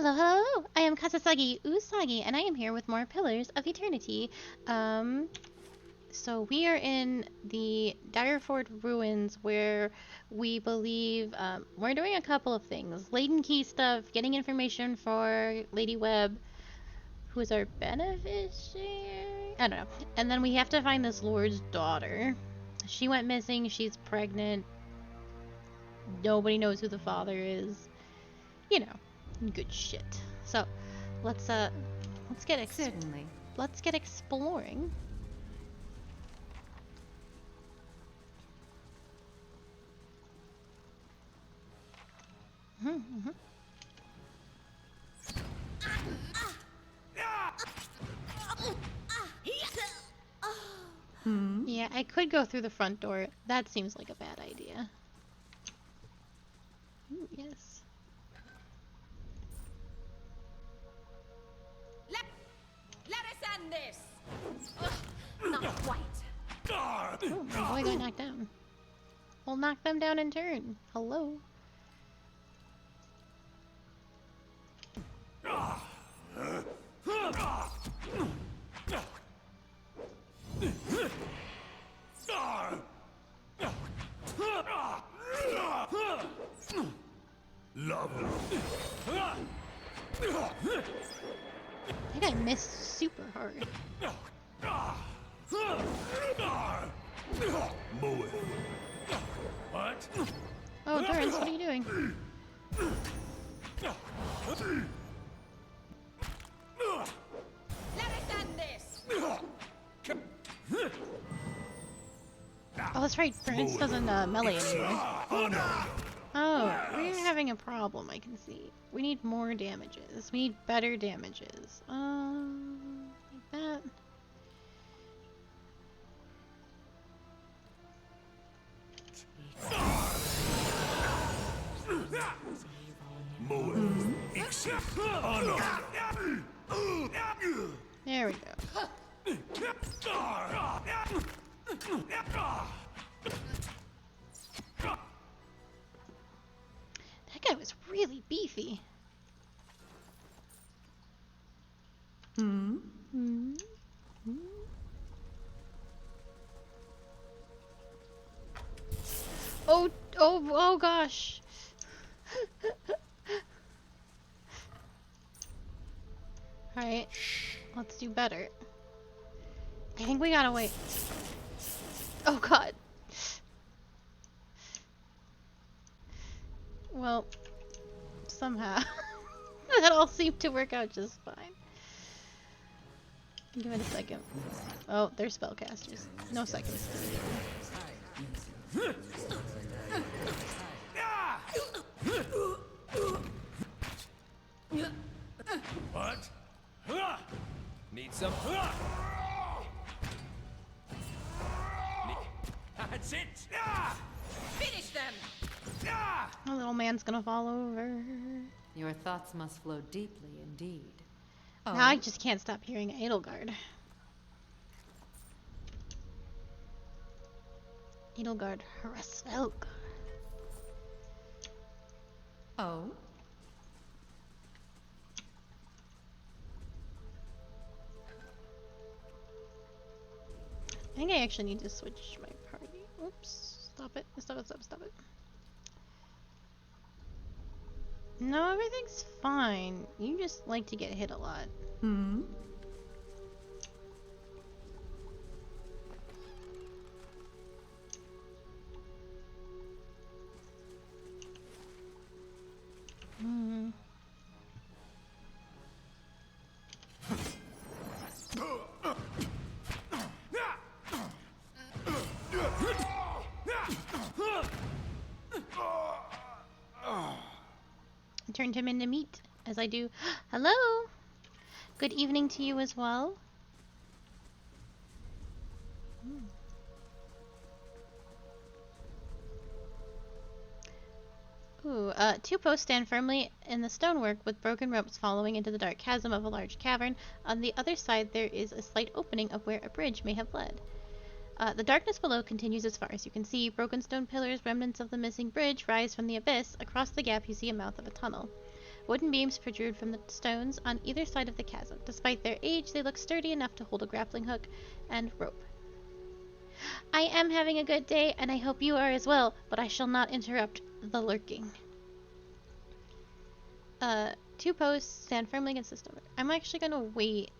Hello, hello! I am Kasasagi Usagi, and I am here with more Pillars of Eternity. So we are in the Direford Ruins, where we believe, we're doing a couple of things. Latent key stuff, getting information for Lady Webb, who is our beneficiary? I don't know. And then we have to find this Lord's daughter. She went missing, she's pregnant. Nobody knows who the father is. You know, good shit. So, let's get Certainly. let's get exploring. Yeah, I could go through the front door. That seems like a bad idea. Ooh, yes. Let us end this. Not quite. Oh, my boy got knocked down. We'll knock them down in turn. Hello. I think I missed super hard. What? Oh, Durance, what are you doing? Let us end this. Oh, that's right. Durance doesn't melee anymore. Oh, we're having a problem, I can see. We need more damages. We need better damages. Like that. There we go. That guy was really beefy. Oh gosh. Alright, let's do better. I think we gotta wait. Oh god. Well, somehow that all seemed to work out just fine. Give it a second. Oh, they're spellcasters. No seconds. What? Need some? That's it! Finish them. My little man's gonna fall over. Your thoughts must flow deeply indeed. Oh. Now I just can't stop hearing Edelgard. Edelgard Hraesvelgr. Oh. I think I actually need to switch my party. Oops. Stop it. Stop it, stop it, stop it. No, everything's fine. You just like to get hit a lot. I turned him into meat, as I do. Hello! Good evening to you as well. Ooh, two posts stand firmly in the stonework with broken ropes following into the dark chasm of a large cavern. On the other side there is a slight opening of where a bridge may have led. The darkness below continues as far as you can see. Broken stone pillars, remnants of the missing bridge, rise from the abyss. Across the gap you see a mouth of a tunnel. Wooden beams protrude from the stones on either side of the chasm. Despite their age, they look sturdy enough to hold a grappling hook and rope. I am having a good day, and I hope you are as well, but I shall not interrupt the lurking. 2 posts stand firmly against the stone. I'm actually going to wait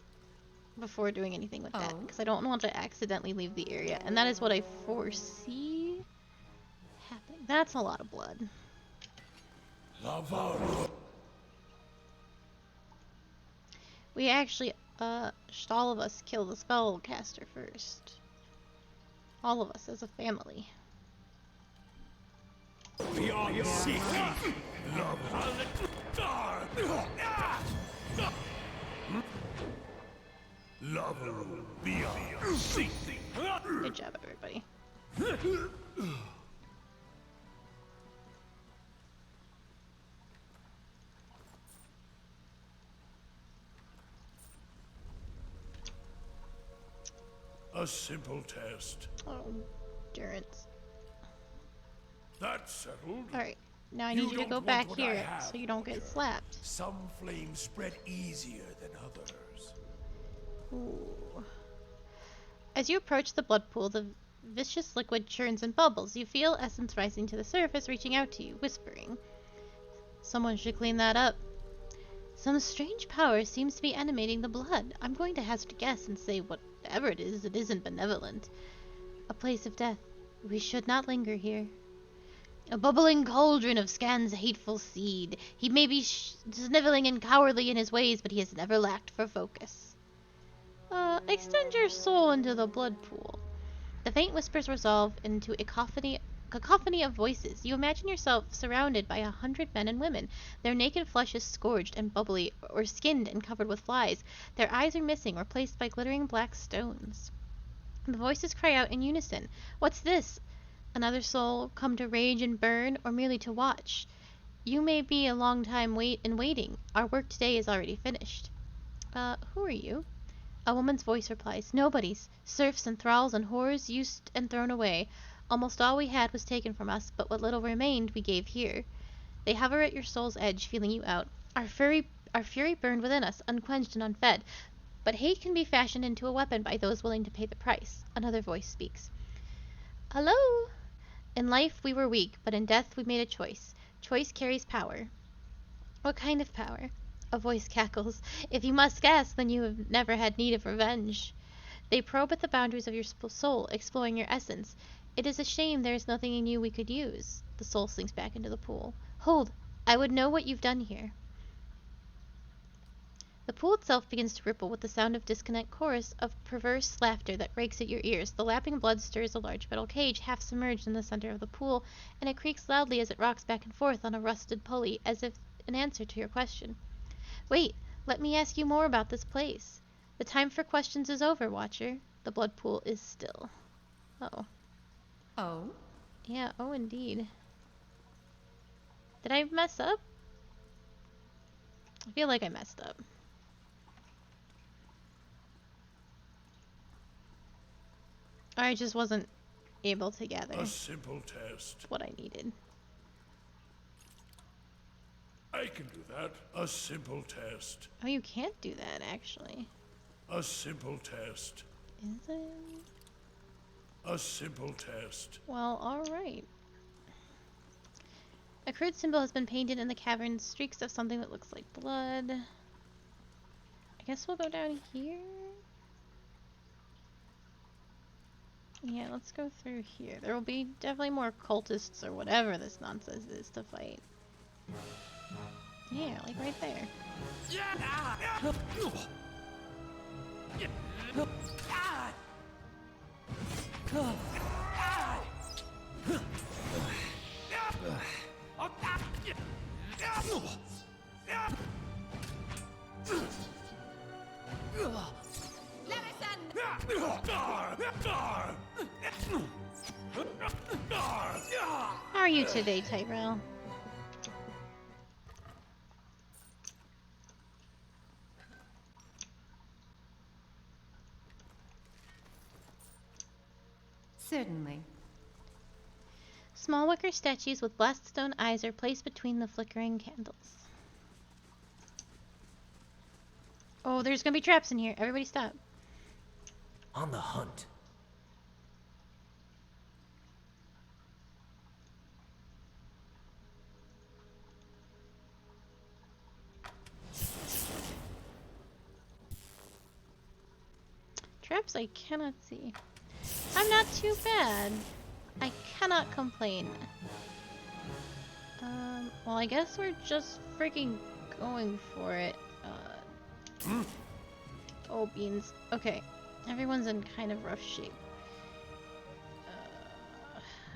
before doing anything with that, because I don't want to accidentally leave the area, and that is what I foresee happening. That's a lot of blood. We actually, should all of us kill the spellcaster first. All of us as a family. Good job, everybody. A simple test. Oh, endurance. That's settled. Alright, now I need you to go back here so you don't get slapped. Some flames spread easier than others. Ooh. As you approach the blood pool, the viscous liquid churns and bubbles. You feel essence rising to the surface, reaching out to you, whispering. Someone should clean that up. Some strange power seems to be animating the blood. I'm going to hazard a guess and say whatever it isn't benevolent. A place of death. We should not linger here. A bubbling cauldron of Scan's hateful seed. He may be sniveling and cowardly in his ways, but he has never lacked for focus. Extend your soul into the blood pool. The faint whispers resolve into a cacophony of voices. You imagine yourself surrounded by 100 men and women. Their naked flesh is scourged and bubbly, or skinned and covered with flies. Their eyes are missing, replaced by glittering black stones. The voices cry out in unison. What's this? Another soul come to rage and burn, or merely to watch? You may be a long time waiting. Our work today is already finished. Who are you? A woman's voice replies, Nobody's. Serfs and thralls and whores, used and thrown away. Almost all we had was taken from us, but what little remained we gave here. They hover at your soul's edge, feeling you out. Our fury burned within us, unquenched and unfed. But hate can be fashioned into a weapon by those willing to pay the price. Another voice speaks. Hello? In life we were weak, but in death we made a choice. Choice carries power. What kind of power? A voice cackles. If you must guess, then you have never had need of revenge. They probe at the boundaries of your soul, exploring your essence. It is a shame there is nothing in you we could use. The soul sinks back into the pool. Hold! I would know what you've done here. The pool itself begins to ripple with the sound of disconnect chorus of perverse laughter that rakes at your ears. The lapping blood stirs a large metal cage half submerged in the center of the pool, and it creaks loudly as it rocks back and forth on a rusted pulley, as if in answer to your question. Wait, let me ask you more about this place. The time for questions is over, Watcher. The blood pool is still. Oh. Oh? Yeah, oh indeed. Did I mess up? I feel like I messed up. Or I just wasn't able to gather A simple test. what I needed. I can do that. A simple test. Oh, you can't do that, actually. A simple test. Is it? A simple test. Well, alright. A crude symbol has been painted in the cavern, streaks of something that looks like blood. I guess we'll go down here. Yeah, let's go through here. There will be definitely more cultists or whatever this nonsense is to fight. Yeah, like right there. How are you today, Tyrell? Certainly. Small wicker statues with blast stone eyes are placed between the flickering candles. Oh, there's gonna be traps in here. Everybody stop. On the hunt. Traps I cannot see. I'm not too bad. I cannot complain. Well, I guess we're just freaking going for it. Oh, beans. Okay. Everyone's in kind of rough shape.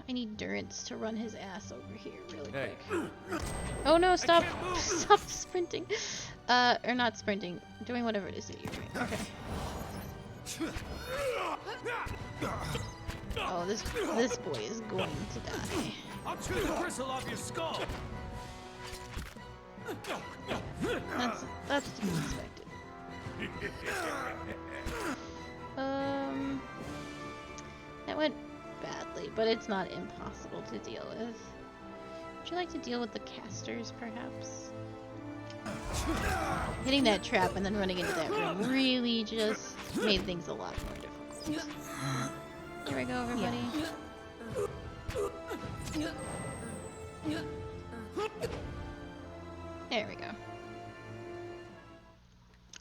I need Durance to run his ass over here really quick. Oh no, stop! Stop sprinting! Or not sprinting. Doing whatever it is that you're doing. Okay. Oh, this boy is going to die. I'll chew the bristle off your skull. That's to be expected. That went badly, but it's not impossible to deal with. Would you like to deal with the casters, perhaps? Hitting that trap and then running into that room really just made things a lot more difficult. There we go, everybody. There we go.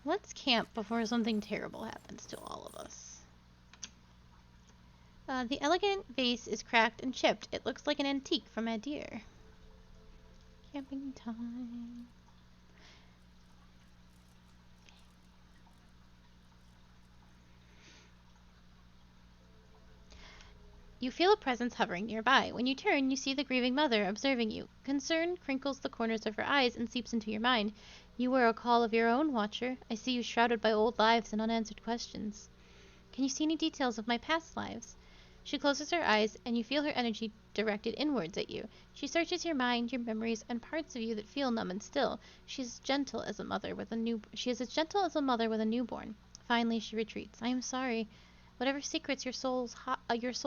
Let's camp before something terrible happens to all of us. The elegant vase is cracked and chipped. It looks like an antique from Adir. Camping time. You feel a presence hovering nearby. When you turn, you see the grieving mother observing you. Concern crinkles the corners of her eyes and seeps into your mind. You were a call of your own, Watcher. I see you shrouded by old lives and unanswered questions. Can you see any details of my past lives? She closes her eyes, and you feel her energy directed inwards at you. She searches your mind, your memories, and parts of you that feel numb and still. She is as gentle as a mother with a newborn. Finally, she retreats. I am sorry. Whatever secrets your soul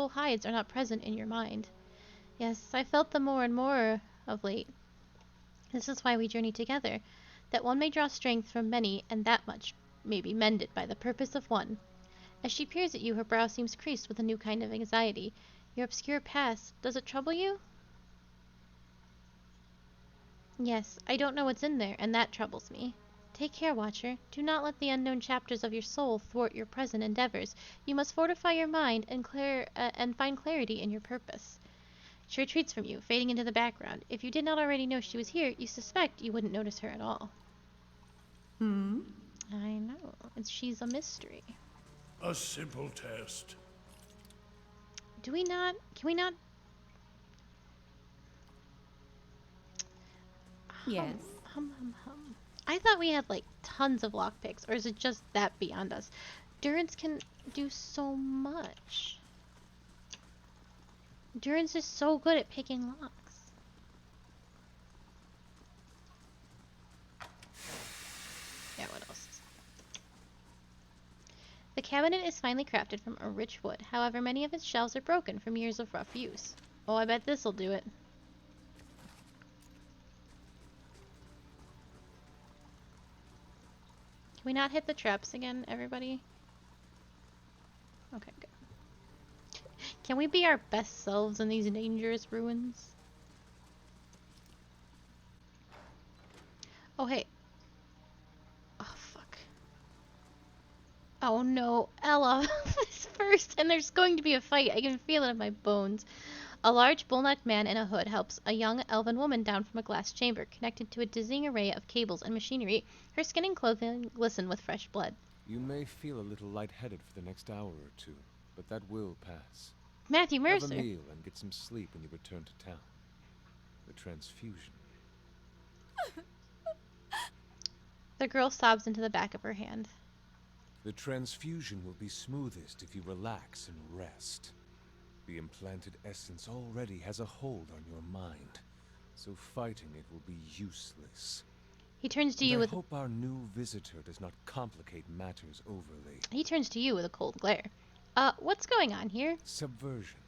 hides are not present in your mind. Yes, I felt them more and more of late. This is why we journey together, that one may draw strength from many, and that much may be mended by the purpose of one. As she peers at you, her brow seems creased with a new kind of anxiety. Your obscure past, does it trouble you? Yes, I don't know what's in there, and that troubles me. Take care, Watcher. Do not let the unknown chapters of your soul thwart your present endeavors. You must fortify your mind and find clarity in your purpose. She retreats from you, fading into the background. If you did not already know she was here, you suspect you wouldn't notice her at all. I know. She's a mystery. A simple test. Can we not? Yes. Hum. I thought we had like tons of lockpicks, or is it just that beyond us? Durance can do so much. Durance is so good at picking locks. Yeah, what else? The cabinet is finely crafted from a rich wood. However, many of its shelves are broken from years of rough use. Oh, I bet this'll do it. Can we not hit the traps again, everybody? Okay, good. Can we be our best selves in these dangerous ruins? Oh, hey. Oh, fuck. Oh, no. Ella is first, and there's going to be a fight. I can feel it in my bones. A large bull-necked man in a hood helps a young elven woman down from a glass chamber, connected to a dizzying array of cables and machinery. Her skin and clothing glisten with fresh blood. You may feel a little lightheaded for the next hour or two, but that will pass. Matthew Have Mercer. a meal and get some sleep when you return to town. The transfusion. The girl sobs into the back of her hand. The transfusion will be smoothest if you relax and rest. The implanted essence already has a hold on your mind, so fighting it will be useless. He turns to you with. I hope our new visitor does not complicate matters overly. He turns to you with a cold glare. What's going on here? Subversion.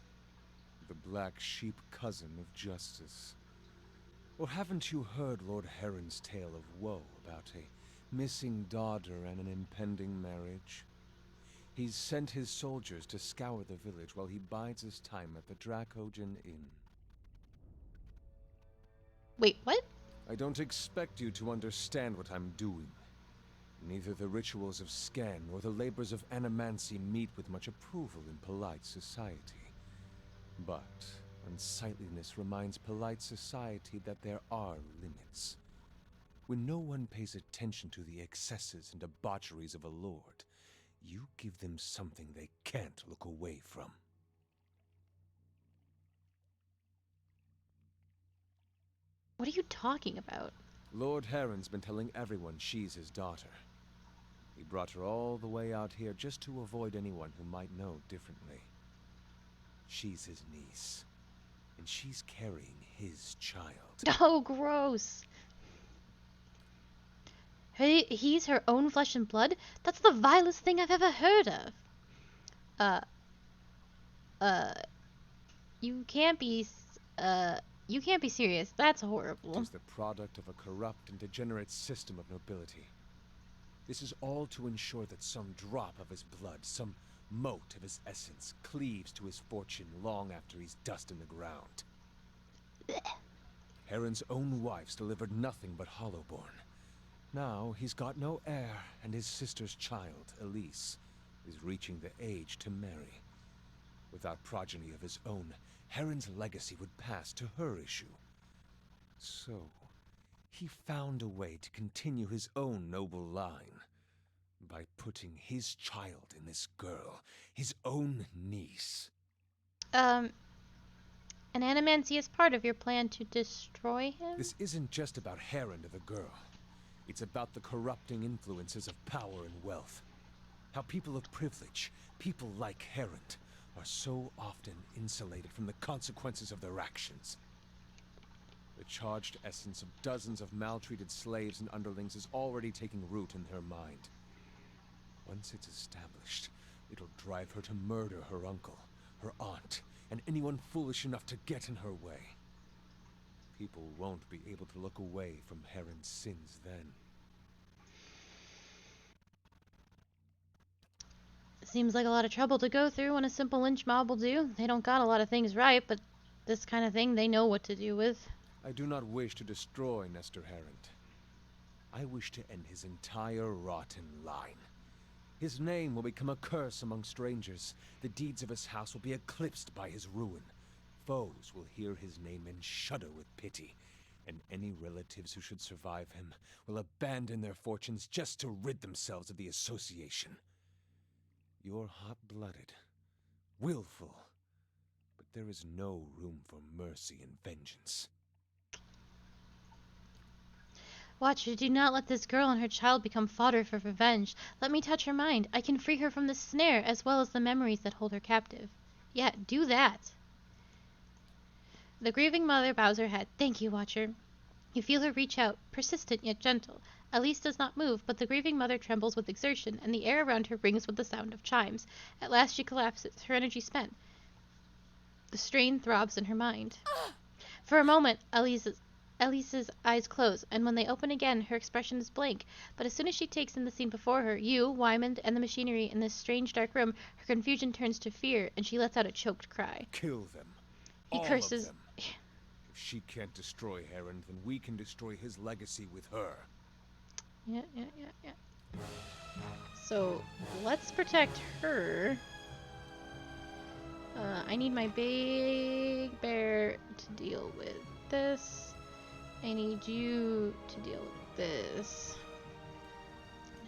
The black sheep cousin of justice. Or haven't you heard Lord Heron's tale of woe about a Missing daughter and an impending marriage. He's sent his soldiers to scour the village while he bides his time at the Dracogen Inn. Wait, what? I don't expect you to understand what I'm doing. Neither the rituals of Scan nor the labors of Animancy meet with much approval in polite society. But unsightliness reminds polite society that there are limits. When no one pays attention to the excesses and debaucheries of a lord, you give them something they can't look away from. What are you talking about? Lord Heron's been telling everyone she's his daughter. He brought her all the way out here just to avoid anyone who might know differently. She's his niece, and she's carrying his child. Oh, gross. He's her own flesh and blood? That's the vilest thing I've ever heard of. Uh, uh, you can't be, you can't be serious. That's horrible. It is the product of a corrupt and degenerate system of nobility. This is all to ensure that some drop of his blood, some mote of his essence, cleaves to his fortune long after he's dust in the ground. Heron's own wives delivered nothing but Hollowborn. Now he's got no heir, and his sister's child, Elise, is reaching the age to marry. Without progeny of his own, Heron's legacy would pass to her issue. So, he found a way to continue his own noble line by putting his child in this girl, his own niece. And Animancy is part of your plan to destroy him? This isn't just about Heron or the girl. It's about the corrupting influences of power and wealth. How people of privilege, people like Heron, are so often insulated from the consequences of their actions. The charged essence of dozens of maltreated slaves and underlings is already taking root in her mind. Once it's established, it'll drive her to murder her uncle, her aunt, and anyone foolish enough to get in her way. People won't be able to look away from Heron's sins then. Seems like a lot of trouble to go through when a simple lynch mob will do. They don't got a lot of things right, but this kind of thing they know what to do with. I do not wish to destroy Nestor Heron. I wish to end his entire rotten line. His name will become a curse among strangers. The deeds of his house will be eclipsed by his ruin. Foes will hear his name and shudder with pity. And any relatives who should survive him will abandon their fortunes just to rid themselves of the association. You're hot-blooded, willful, but there is no room for mercy and vengeance. Watcher, do not let this girl and her child become fodder for revenge. Let me touch her mind. I can free her from this snare, as well as the memories that hold her captive. Yeah, do that. The grieving mother bows her head. Thank you, Watcher. You feel her reach out, persistent yet gentle. Elise does not move, but the grieving mother trembles with exertion, and the air around her rings with the sound of chimes. At last she collapses, her energy spent. The strain throbs in her mind. For a moment, Elise's eyes close, and when they open again, her expression is blank. But as soon as she takes in the scene before her, you, Wymond, and the machinery in this strange dark room, her confusion turns to fear, and she lets out a choked cry. Kill them. He All curses. of them. If she can't destroy Heron, then we can destroy his legacy with her. Yeah. So, let's protect her. I need my big bear to deal with this. I need you to deal with this.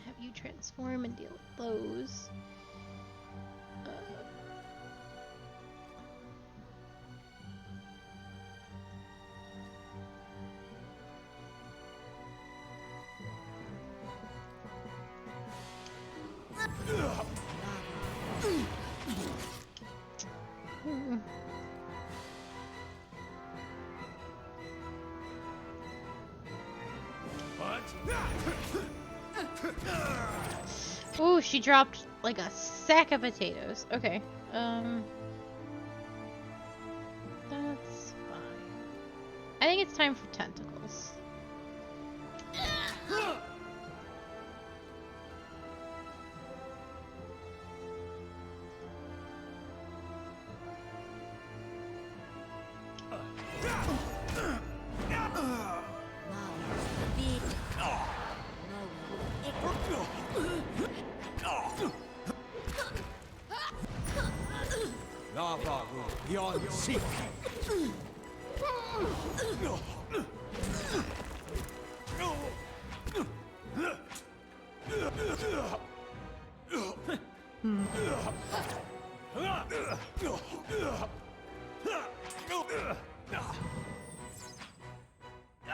Have you transform and deal with those. Ooh, she dropped like a sack of potatoes. Okay. That's fine. I think it's time for tentacles. Beyond seek.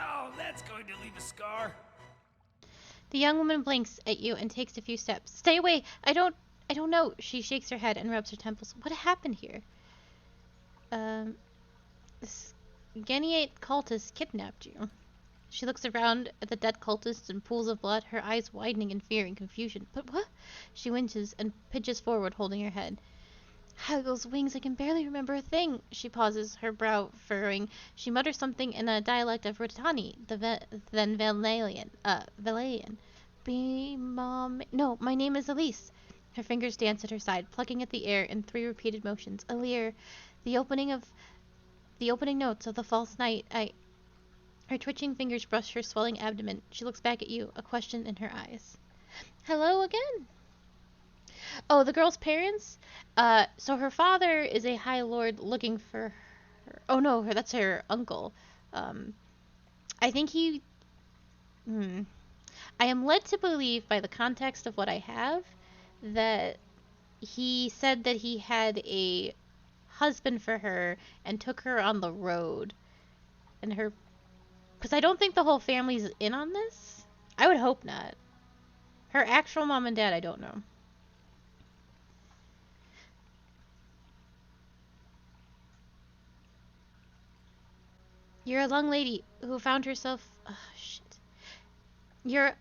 Oh, that's going to leave a scar. The young woman blinks at you and takes a few steps. Stay away! I don't know. She shakes her head and rubs her temples. What happened here? This Geniate cultist kidnapped you. She looks around at the dead cultists and pools of blood, her eyes widening in fear and confusion. But what? She winces and pitches forward, holding her head. Haggle's wings, I can barely remember a thing. She pauses, her brow furrowing. She mutters something in a dialect of Rotani, then Valalian. No, my name is Elise. Her fingers dance at her side, plucking at the air in 3 repeated motions. Alir, the opening notes of the false night. Her twitching fingers brush her swelling abdomen. She looks back at you, a question in her eyes. Hello again. Oh, the girl's parents? So her father is a high lord looking for her. Oh no, that's her uncle. I think he... I am led to believe by the context of what I have that he said that he had a husband for her and took her on the road. And her... Because I don't think the whole family's in on this. I would hope not. Her actual mom and dad, I don't know. You're a young lady who found herself... Oh, shit. You're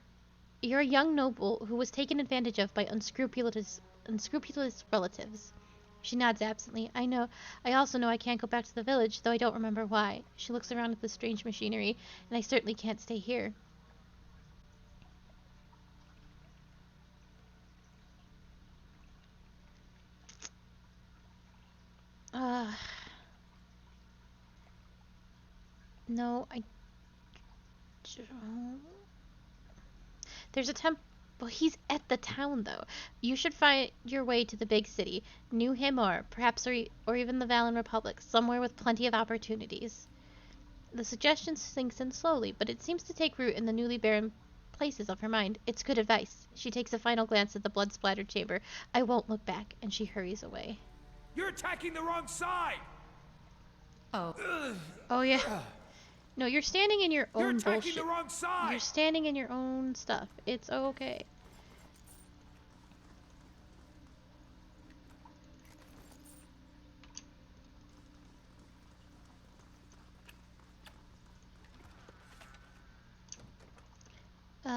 a young noble who was taken advantage of by unscrupulous relatives. She nods absently. I know. I also know I can't go back to the village, though I don't remember why. She looks around at the strange machinery, and I certainly can't stay here. No, I don't. There's a temple. Well, he's at the town, though. You should find your way to the big city. New him or perhaps or even the Valen Republic, somewhere with plenty of opportunities. The suggestion sinks in slowly, but it seems to take root in the newly barren places of her mind. It's good advice. She takes a final glance at the blood-splattered chamber. I won't look back, and she hurries away. You're attacking the wrong side! Oh. Oh, yeah. No, you're standing in your You're own attacking bullshit. the wrong side! You're standing in your own stuff. It's okay.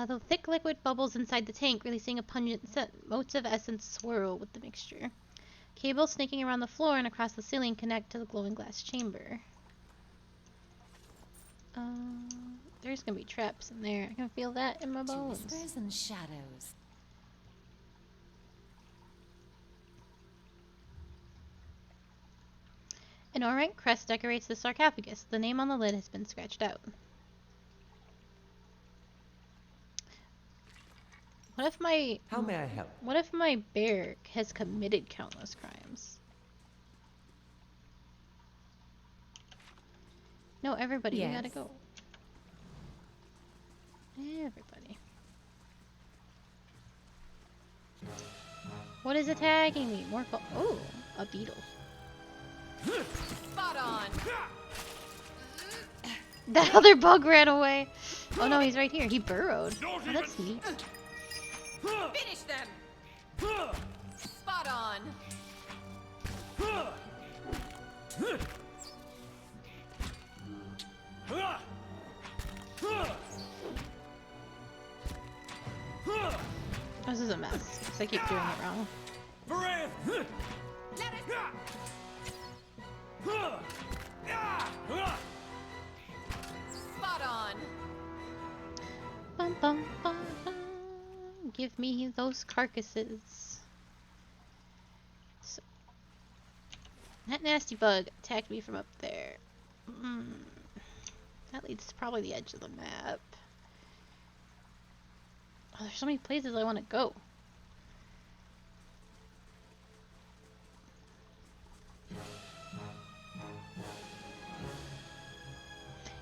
The thick liquid bubbles inside the tank, releasing a pungent scent. Motes of essence swirl with the mixture. Cables snaking around the floor and across the ceiling connect to the glowing glass chamber. There's gonna be traps in there. I can feel that in my bones. Whispers and shadows. An ornate crest decorates the sarcophagus. The name on the lid has been scratched out. What if my... How may I help? What if my bear has committed countless crimes? No, everybody, we gotta Yes. go. Everybody. What is attacking me? More oh, a beetle. Spot on. That other bug ran away. Oh no, he's right here. He burrowed. Oh, that's neat. Finish them. Spot on. This is a mess, because I keep doing it wrong. Spot on. Bum, bum, bum, bum. Give me those carcasses. So, that nasty bug attacked me from up there. That leads to probably the edge of the map. Oh, there's so many places I want to go.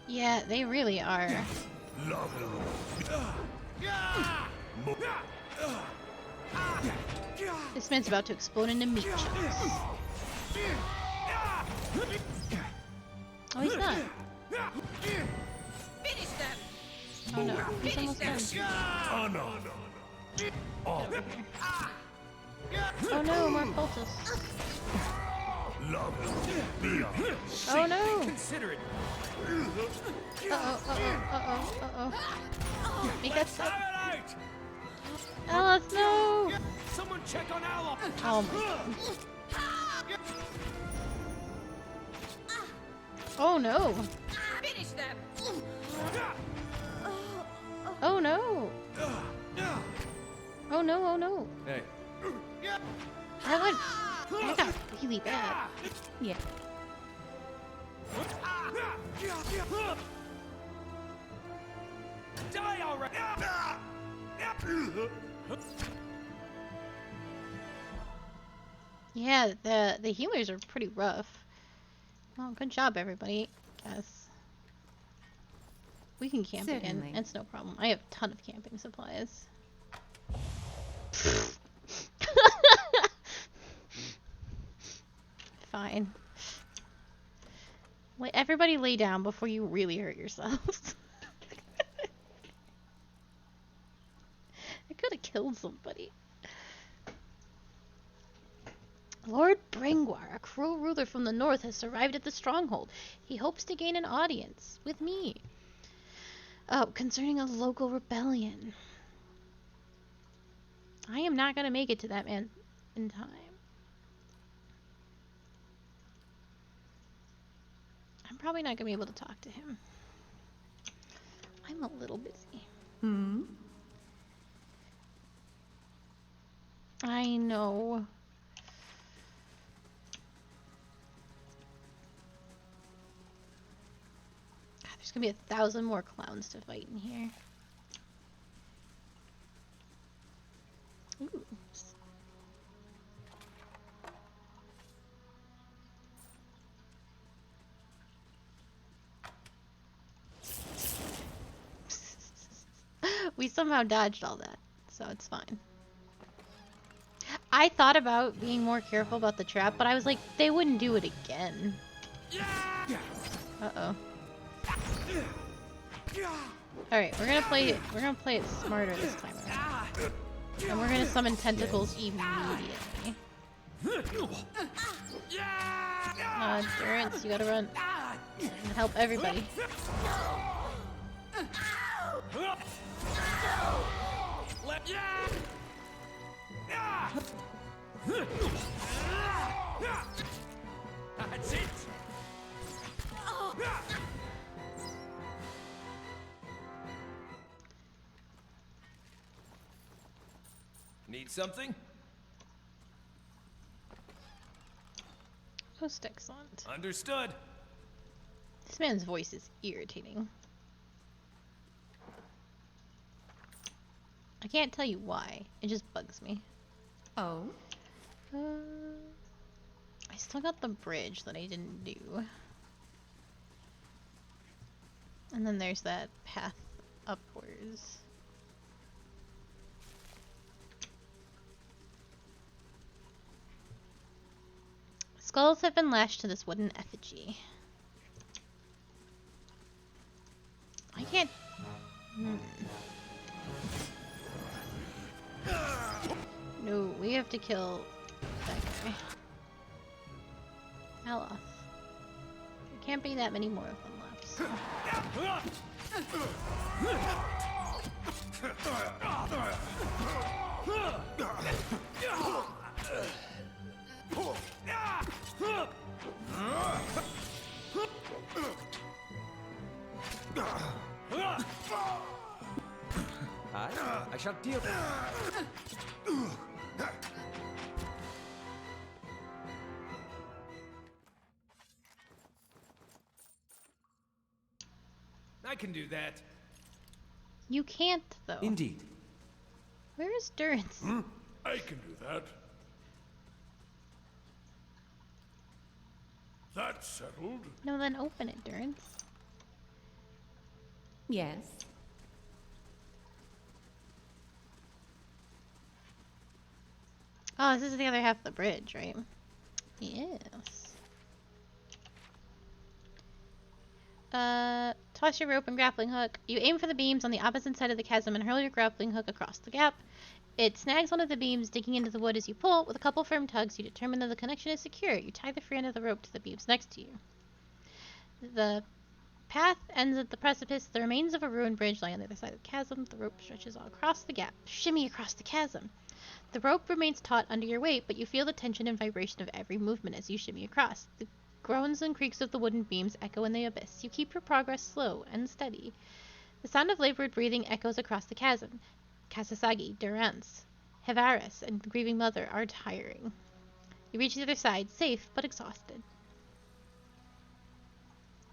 Yeah, they really are. This man's about to explode into meat chunks. Oh, he's not. Finish them! Oh no, he's almost done. Oh no. Oh no, more poultice. Oh no! Consider it. Uh-oh. Make that stop. Alright! Alice, no! Someone check on Aloe. Oh my god. Oh no! Finish them! Oh no! Oh no, oh no. Hey, That got really bad. Yeah. Die already! Yeah, the healers are pretty rough. Well, good job, everybody. Guess we can camp Certainly. again. It's no problem. I have a ton of camping supplies. Fine. Wait, everybody lay down before you really hurt yourselves. I could have killed somebody. Lord Bringwar, a cruel ruler from the north, has arrived at the stronghold. He hopes to gain an audience with me. Oh, concerning a local rebellion. I am not going to make it to that man in time. I'm probably not going to be able to talk to him. I'm a little busy. Hmm? I know. God, there's gonna be 1,000 more clowns to fight in here. Ooh. We somehow dodged all that, so it's fine. I thought about being more careful about the trap, but I was like, they wouldn't do it again. Uh-oh. Alright, we're gonna play it smarter this time around. And we're gonna summon tentacles immediately. Durance, you gotta run. And help everybody. That's it. Need something? Most excellent. Understood. This man's voice is irritating. I can't tell you why. It just bugs me. Oh? I still got the bridge that I didn't do. And then there's that path upwards. Skulls have been lashed to this wooden effigy. I can't... No, we have to kill that guy. Aloth. There can't be that many more of them left, so... I shall deal. I can do that. You can't, though. Indeed. Where is Durance? I can do that. That's settled. No, then open it, Durance. Yes. Oh, this is the other half of the bridge, right? Yes. Toss your rope and grappling hook. You aim for the beams on the opposite side of the chasm and hurl your grappling hook across the gap. It snags one of the beams, digging into the wood as you pull. With a couple firm tugs, you determine that the connection is secure. You tie the free end of the rope to the beams next to you. The path ends at the precipice. The remains of a ruined bridge lie on the other side of the chasm. The rope stretches all across the gap. Shimmy across the chasm. The rope remains taut under your weight, but you feel the tension and vibration of every movement as you shimmy across. The groans and creaks of the wooden beams echo in the abyss. You keep your progress slow and steady. The sound of labored breathing echoes across the chasm. Kasasagi, Durance, Hevaris, and the grieving mother are tiring. You reach the other side, safe but exhausted.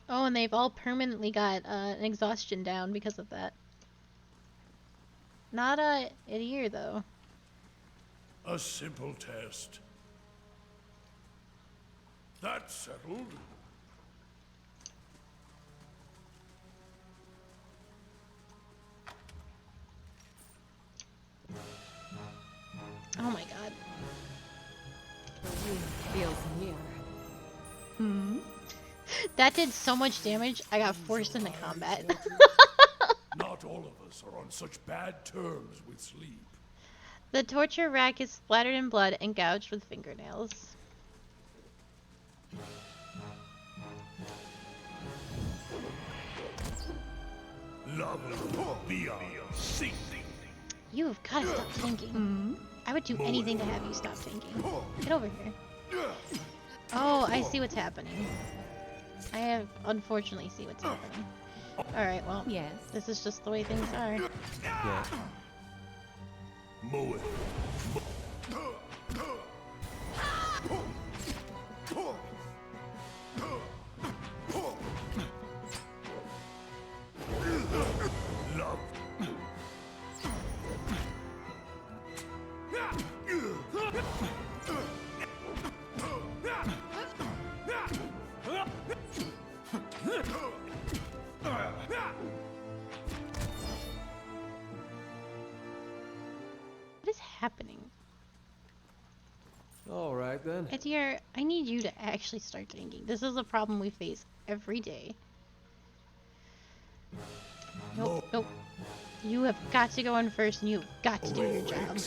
Oh, and they've all permanently got an exhaustion down because of that. Not in here, though. A simple test. That's settled. Oh my god. The wind feels near. That did so much damage, I got forced into combat. Not all of us are on such bad terms with sleep. The torture rack is splattered in blood and gouged with fingernails. Love beyond ceasing. You've got to stop thinking. I would do anything to have you stop thinking. Get over here. Oh, I see what's happening. I have unfortunately see what's happening. Alright, well, Yes. this is just the way things are. Yeah. Mow it. Love. What is happening? All right then. Edir, I need you to actually start thinking. This is a problem we face every day. Nope, nope. You have got to go in first and you've got to do your job.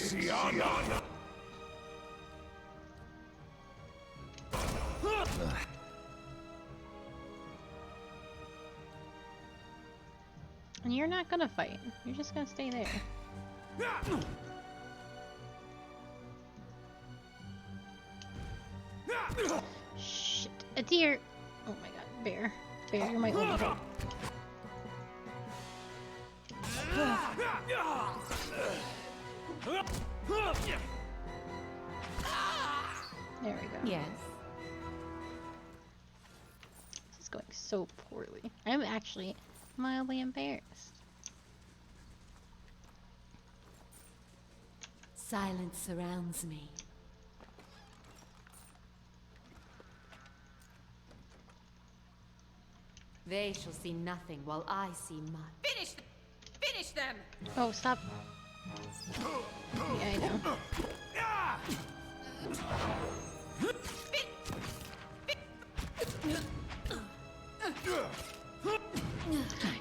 And you're not gonna fight. You're just gonna stay there. Shit. A deer. Oh my god. Bear. Bear, you're my only hope. There we go. Yes. This is going so poorly. I'm actually mildly embarrassed. Silence surrounds me. They shall see nothing while I see much. Finish them! Oh, stop. Yeah, I know.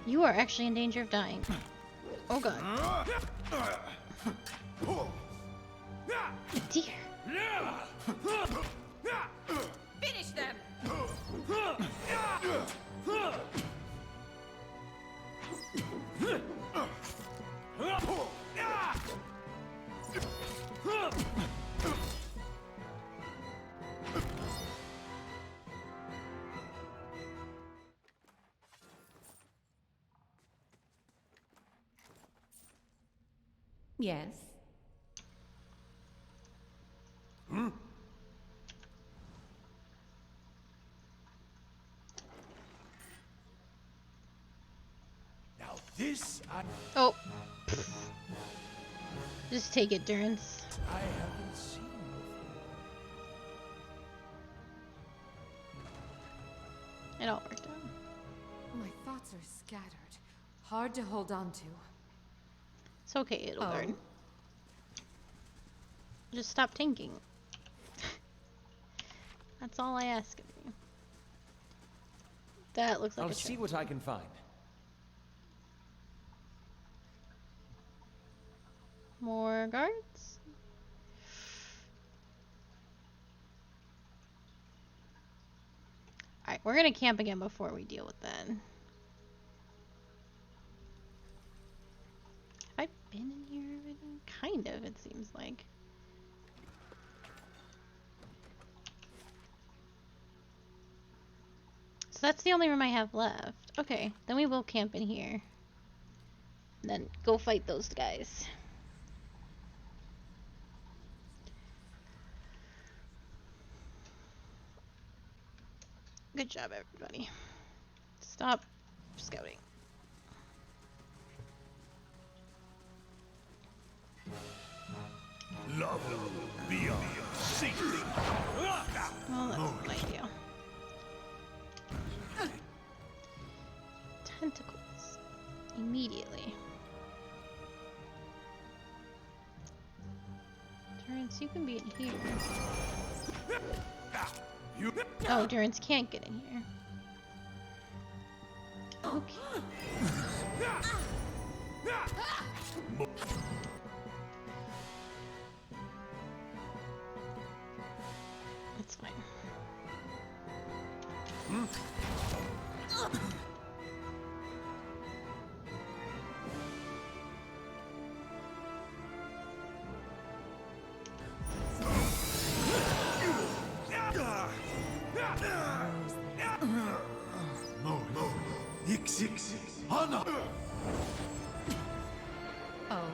You are actually in danger of dying. Oh god. Dear. Finish them! Yes. Now this Oh. Just take it, Durance. I haven't seen before. It all worked out. My thoughts are scattered, Hard to hold on to. It's okay, it'll Oh. burn. Just stop tanking. That's all I ask of you. That looks like I'll a see trap. what I can find. More guards? Alright, we're gonna camp again before we deal with that. Have I been in here already? Kind of, it seems like. So that's the only room I have left. Okay, then we will camp in here. And then go fight those guys. Good job, everybody. Stop scouting. Love beyond secret. Well, that's not ideal. Tentacles. Immediately. Durance, you can be in here. Oh, Durance can't get in here. Okay. That's fine. Hana. Oh.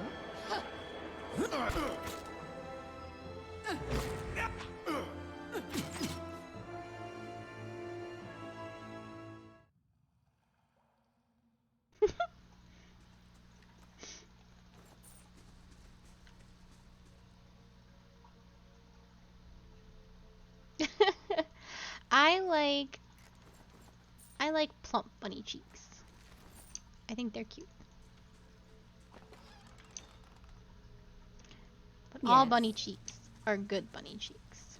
I like plump bunny cheeks. I think they're cute. But all Yes. bunny cheeks are good bunny cheeks.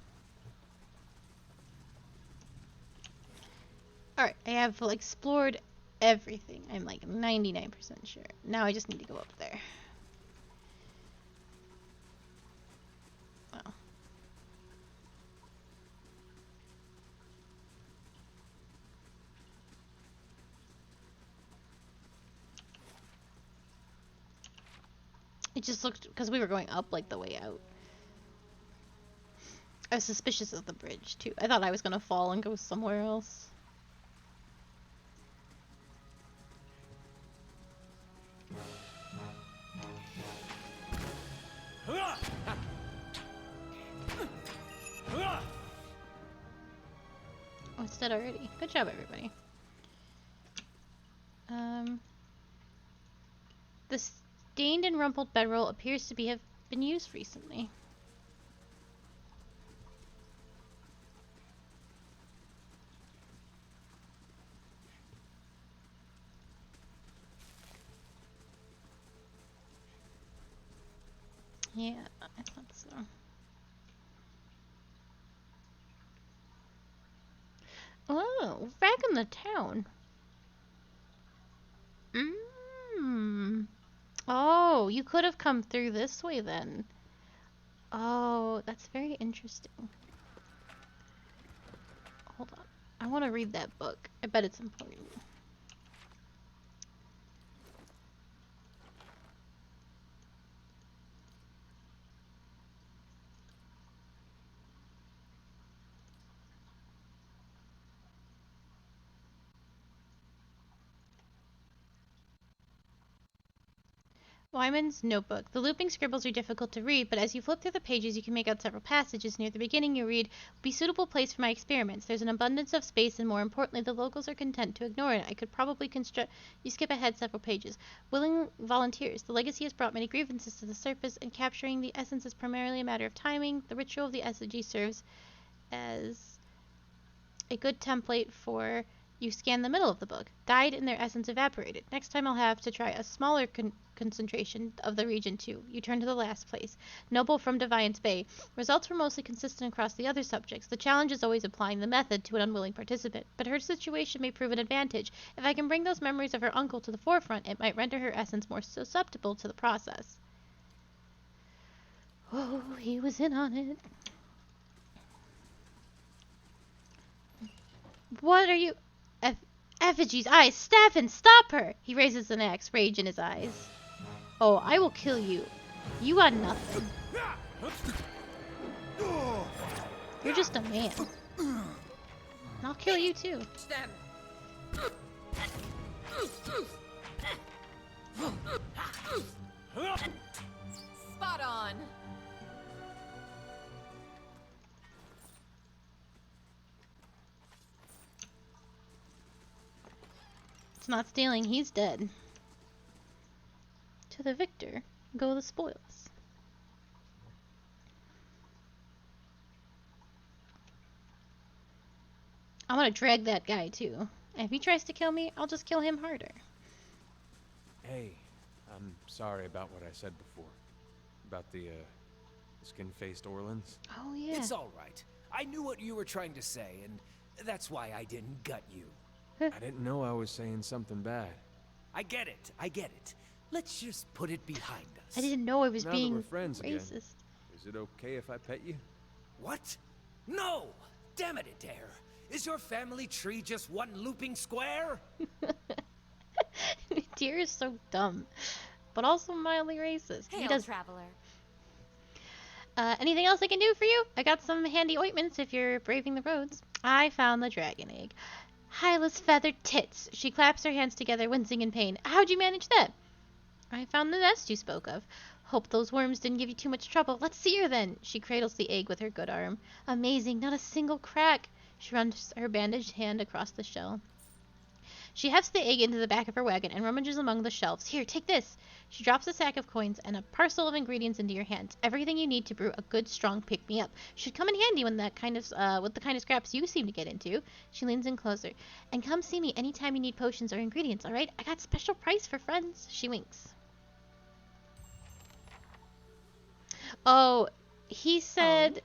Alright, I have explored everything. I'm like 99% sure. Now I just need to go up there. Wow. It just looked, because we were going up like the way out. I was suspicious of the bridge too. I thought I was gonna fall and go somewhere else. Oh, it's dead already. Good job, everybody. The stained and rumpled bedroll appears to have been used recently. Yeah, I thought so. Oh, back in the town. Mmm. Oh, you could have come through this way then. Oh, that's very interesting. Hold on. I want to read that book. I bet it's important. Wyman's notebook. The looping scribbles are difficult to read, but as you flip through the pages, you can make out several passages. Near the beginning, you read, "Be suitable place for my experiments. There's an abundance of space, and more importantly, the locals are content to ignore it. I could probably construct..." You skip ahead several pages. Willing volunteers. The legacy has brought many grievances to the surface, and capturing the essence is primarily a matter of timing. The ritual of the effigy serves as a good template for You scan the middle of the book. Died and their essence evaporated. Next time I'll have to try a smaller concentration of the region too. You turn to the last place. Noble from Defiance Bay. Results were mostly consistent across the other subjects. The challenge is always applying the method to an unwilling participant. But her situation may prove an advantage. If I can bring those memories of her uncle to the forefront, it might render her essence more susceptible to the process. Oh, he was in on it. What are you... Effigy's eyes! Stefan, stop her! He raises an axe, rage in his eyes. Oh, I will kill you. You got nothing. You're just a man. And I'll kill you too. Spot on. It's not stealing, he's dead. To the victor go the spoils. I'm gonna drag that guy too. And if he tries to kill me, I'll just kill him harder. Hey, I'm sorry about what I said before. About the skin-faced Orlans. Oh yeah. It's all right. I knew what you were trying to say, and that's why I didn't gut you. I didn't know I was saying something bad. I get it. I get it. Let's just put it behind us. I didn't know I was Now that being we're friends again. racist. Is it okay if I pet you? What? No! Damn it, Adair. Is your family tree just one looping square? Deer is so dumb, but also mildly racist. Hail, He does. traveler. Anything else I can do for you? I got some handy ointments if you're braving the roads. I found the dragon egg. Hyla's feathered tits. She claps her hands together, wincing in pain. How'd you manage that? I found the nest you spoke of. Hope those worms didn't give you too much trouble. Let's see her then. She cradles the egg with her good arm. Amazing, not a single crack. She runs her bandaged hand across the shell. She hefts the egg into the back of her wagon and rummages among the shelves. Here, take this. She drops a sack of coins and a parcel of ingredients into your hands. Everything you need to brew a good, strong pick-me-up. Should come in handy when that kind of, with the kind of scraps you seem to get into. She leans in closer. And come see me anytime you need potions or ingredients, all right? I got special price for friends. She winks. Oh, he said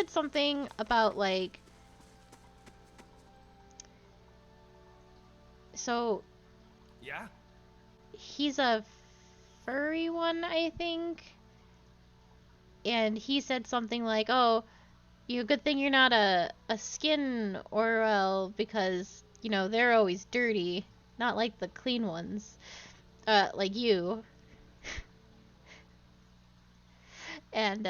something about like. So. Yeah? He's a furry one, I think. And he said something like, "Oh, good thing you're not a skin Orwell because they're always dirty, not like the clean ones, like you." And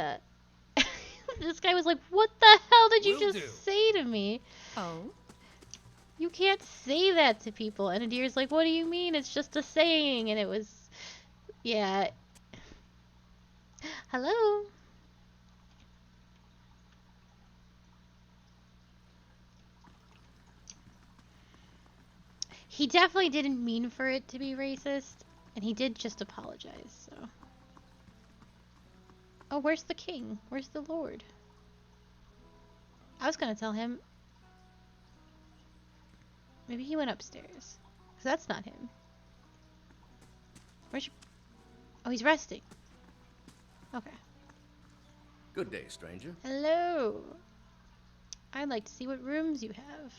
this guy was like, "What the hell did you Will just do. say to me? Oh? You can't say that to people." And Adir's like, "What do you mean? It's just a saying." And it was, yeah. Hello? He definitely didn't mean for it to be racist, and he did just apologize, so. Oh, where's the king? Where's the lord? I was gonna tell him. Maybe he went upstairs. 'Cause that's not him. Where's your... Oh, he's resting. Okay. Good day, stranger. Hello. I'd like to see what rooms you have.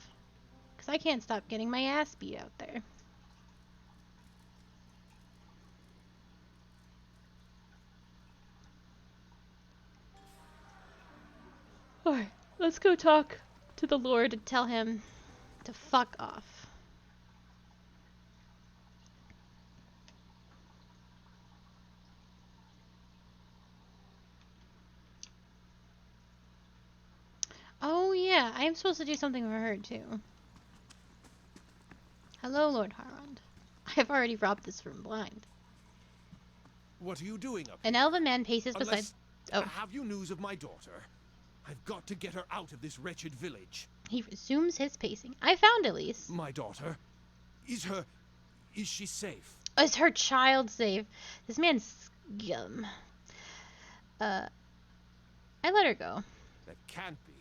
'Cause I can't stop getting my ass beat out there. Alright, let's go talk to the Lord and tell him to fuck off. Oh yeah, I am supposed to do something for her too. Hello, Lord Harrond. I have already robbed this room blind. What are you doing up An elven man paces beside... Unless, Oh, have you news of my daughter? I've got to get her out of this wretched village. he resumes his pacing. I found Elise. My daughter? Is she safe? Is her child safe? This man's scum. I let her go. That can't be.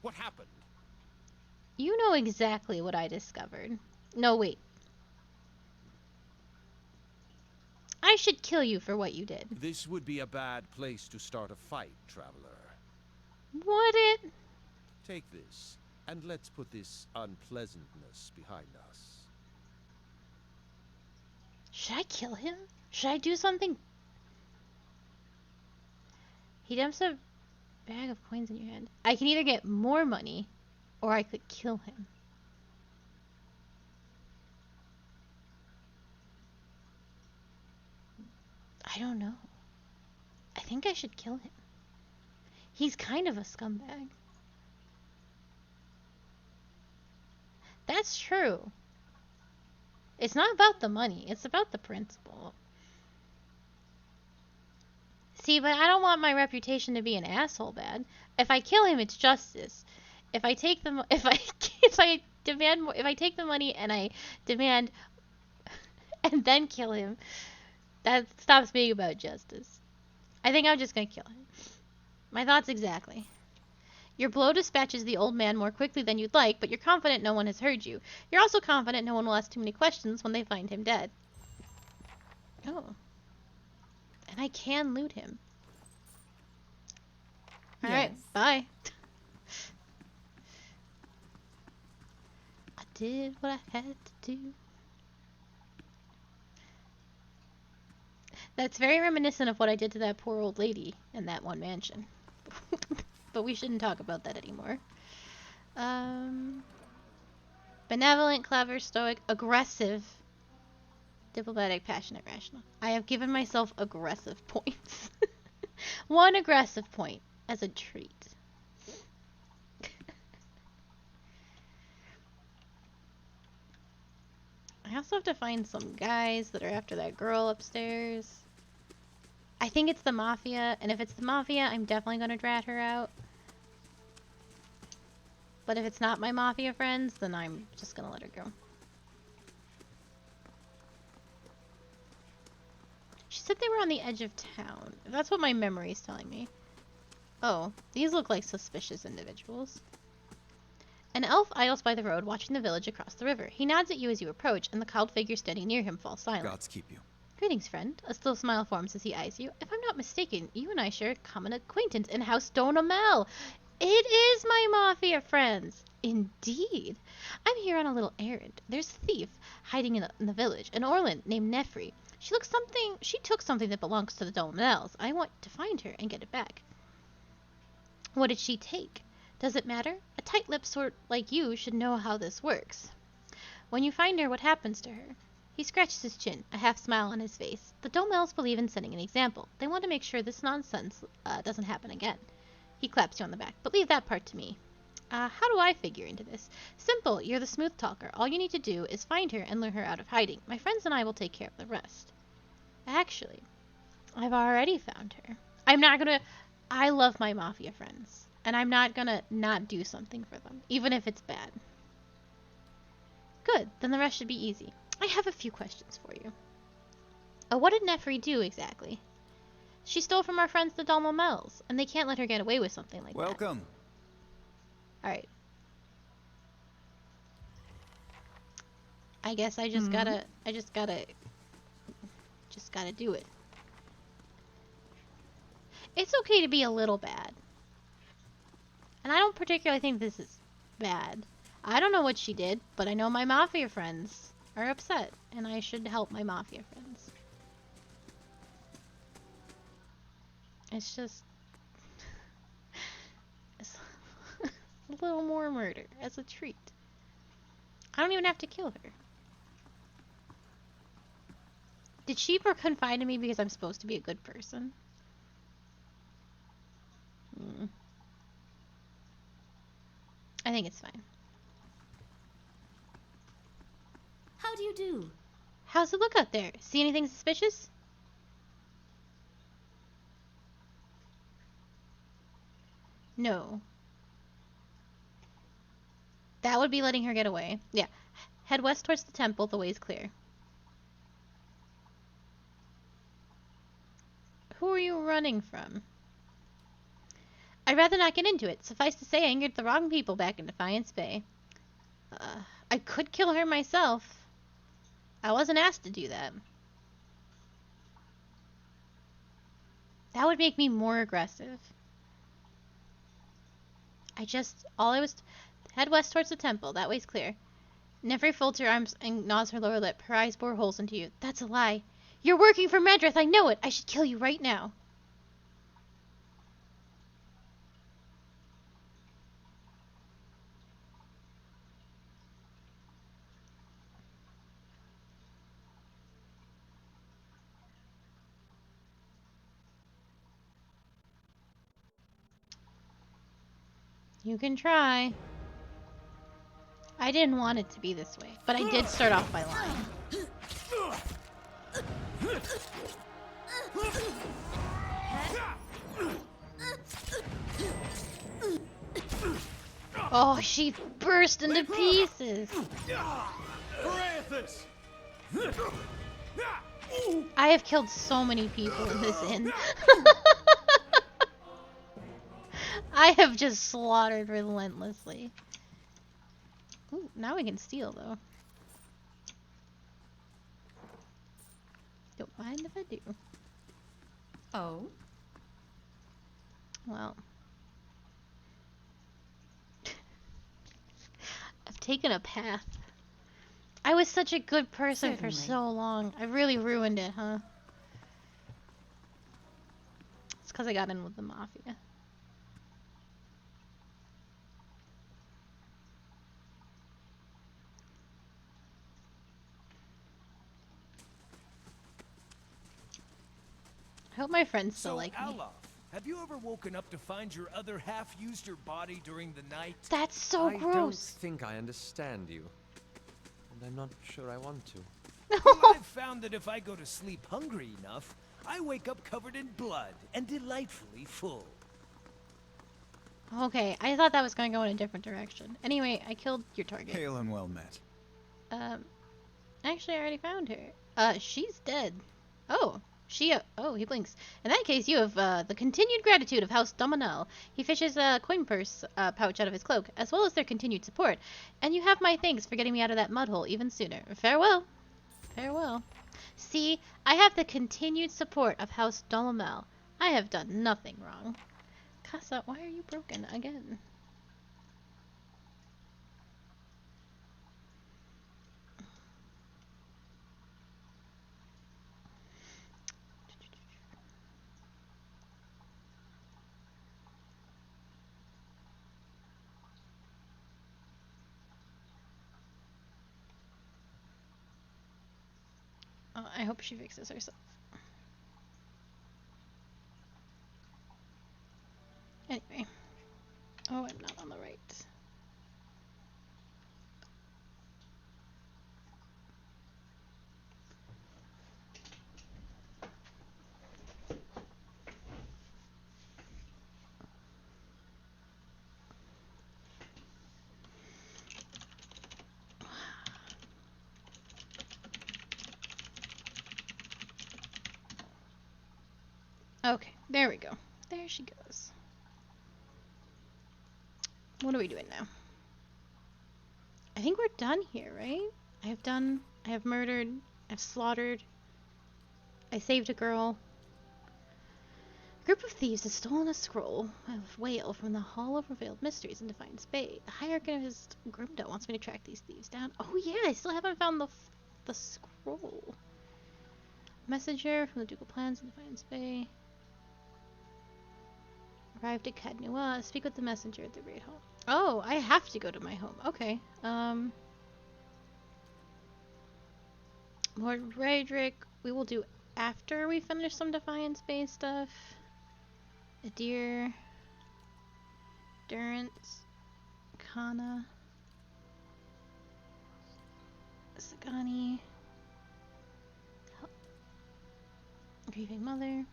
What happened? You know exactly what I discovered. No, wait. I should kill you for what you did. This would be a bad place to start a fight, traveler. Would it? Take this, and let's put this unpleasantness behind us. Should I kill him? Should I do something? He dumps a bag of coins in your hand. I can either get more money, or I could kill him. I don't know. I think I should kill him. He's kind of a scumbag. That's true. It's not about the money. It's about the principle. See, but I don't want my reputation to be an asshole bad. If I kill him, it's justice. If I take the if I demand more, if I take the money and I demand and then kill him, that stops being about justice. I think I'm just gonna kill him. My thoughts exactly. Your blow dispatches the old man more quickly than you'd like, but you're confident no one has heard you. You're also confident no one will ask too many questions when they find him dead. Oh. And I can loot him. Alright, Yes. bye. I did what I had to do. That's very reminiscent of what I did to that poor old lady in that one mansion. But we shouldn't talk about that anymore. Benevolent, clever, stoic, aggressive, diplomatic, passionate, rational. I have given myself aggressive points. One aggressive point as a treat. I also have to find some guys that are after that girl upstairs. I think it's the Mafia, and if it's the Mafia, I'm definitely going to drat her out. But if it's not my Mafia friends, then I'm just going to let her go. She said they were on the edge of town. That's what my memory is telling me. Oh, these look like suspicious individuals. An elf idles by the road, watching the village across the river. He nods at you as you approach, and the cowled figure standing near him falls silent. Gods keep you. Greetings, friend. A still smile forms as he eyes you. If I'm not mistaken, you and I share a common acquaintance in House Donamel. It is my Mafia friends. Indeed. I'm here on a little errand. There's a thief hiding in the village, an Orlan named Nefri. She took something that belongs to the Donamels. I want to find her and get it back. What did she take? Does it matter? A tight-lipped sort like you should know how this works. When you find her, what happens to her? He scratches his chin, a half smile on his face. The Domels believe in setting an example. They want to make sure this nonsense doesn't happen again. He claps you on the back, but leave that part to me. How do I figure into this? Simple, you're the smooth talker. All you need to do is find her and lure her out of hiding. My friends and I will take care of the rest. Actually, I've already found her. I love my Mafia friends, and I'm not gonna not do something for them, even if it's bad. Good, then the rest should be easy. I have a few questions for you. What did Nefri do exactly? She stole from our friends the Dalmamels, and they can't let her get away with something like that. Welcome. Alright. I guess I just gotta do it. It's okay to be a little bad. And I don't particularly think this is bad. I don't know what she did, but I know my Mafia friends are upset, and I should help my Mafia friends. It's just... it's a little more murder as a treat. I don't even have to kill her. Did she confide in me because I'm supposed to be a good person? I think it's fine. How do you do? How's it look out there? See anything suspicious? No. That would be letting her get away. Yeah. Head west towards the temple. The way's clear. Who are you running from? I'd rather not get into it. Suffice to say, I angered the wrong people back in Defiance Bay. I could kill her myself. I wasn't asked to do that. That would make me more aggressive. All I was, head west towards the temple. That way's clear. Nephri folds her arms and gnaws her lower lip. Her eyes bore holes into you. That's a lie. You're working for Medrith. I know it. I should kill you right now. You can try. I didn't want it to be this way, but I did start off by lying. Oh, she burst into pieces. I have killed so many people in this inn. I have just slaughtered relentlessly. Ooh, now we can steal, though. Don't mind if I do. Oh? Well. I've taken a path. I was such a good person for so long. I really ruined it, huh? It's because I got in with the mafia. I hope my friends still like me. Alof, have you ever woken up to find your other half used your body during the night? That's so gross. I don't think I understand you. And I'm not sure I want to. Well, I've found that if I go to sleep hungry enough, I wake up covered in blood and delightfully full. Okay, I thought that was going to go in a different direction. Anyway, I killed your target. Hail and well met. Actually, I already found her. She's dead. Oh, oh, he blinks. In that case, you have, the continued gratitude of House Dominel. He fishes a coin purse, pouch out of his cloak, as well as their continued support. And you have my thanks for getting me out of that mud hole even sooner. Farewell. Farewell. See, I have the continued support of House Dominel. I have done nothing wrong. Casa, why are you broken again? I hope she fixes herself. Anyway. Oh, I'm not on the right. Okay, there we go. There she goes. What are we doing now? I think we're done here, right? I have murdered, I've slaughtered, I saved a girl. A group of thieves has stolen a scroll of whale from the Hall of Revealed Mysteries in Defiance Bay. The High Archivist Grimdo wants me to track these thieves down. Oh yeah, I still haven't found the scroll. Messenger from the Ducal Plans in Defiance Bay. Arrived at Cadnua. Speak with the messenger at the Great Hall. Oh, I have to go to my home. Okay. Lord Raedric, we will do after we finish some Defiance Bay stuff. Adir. Durance. Kana. Sagani. Grieving Mother.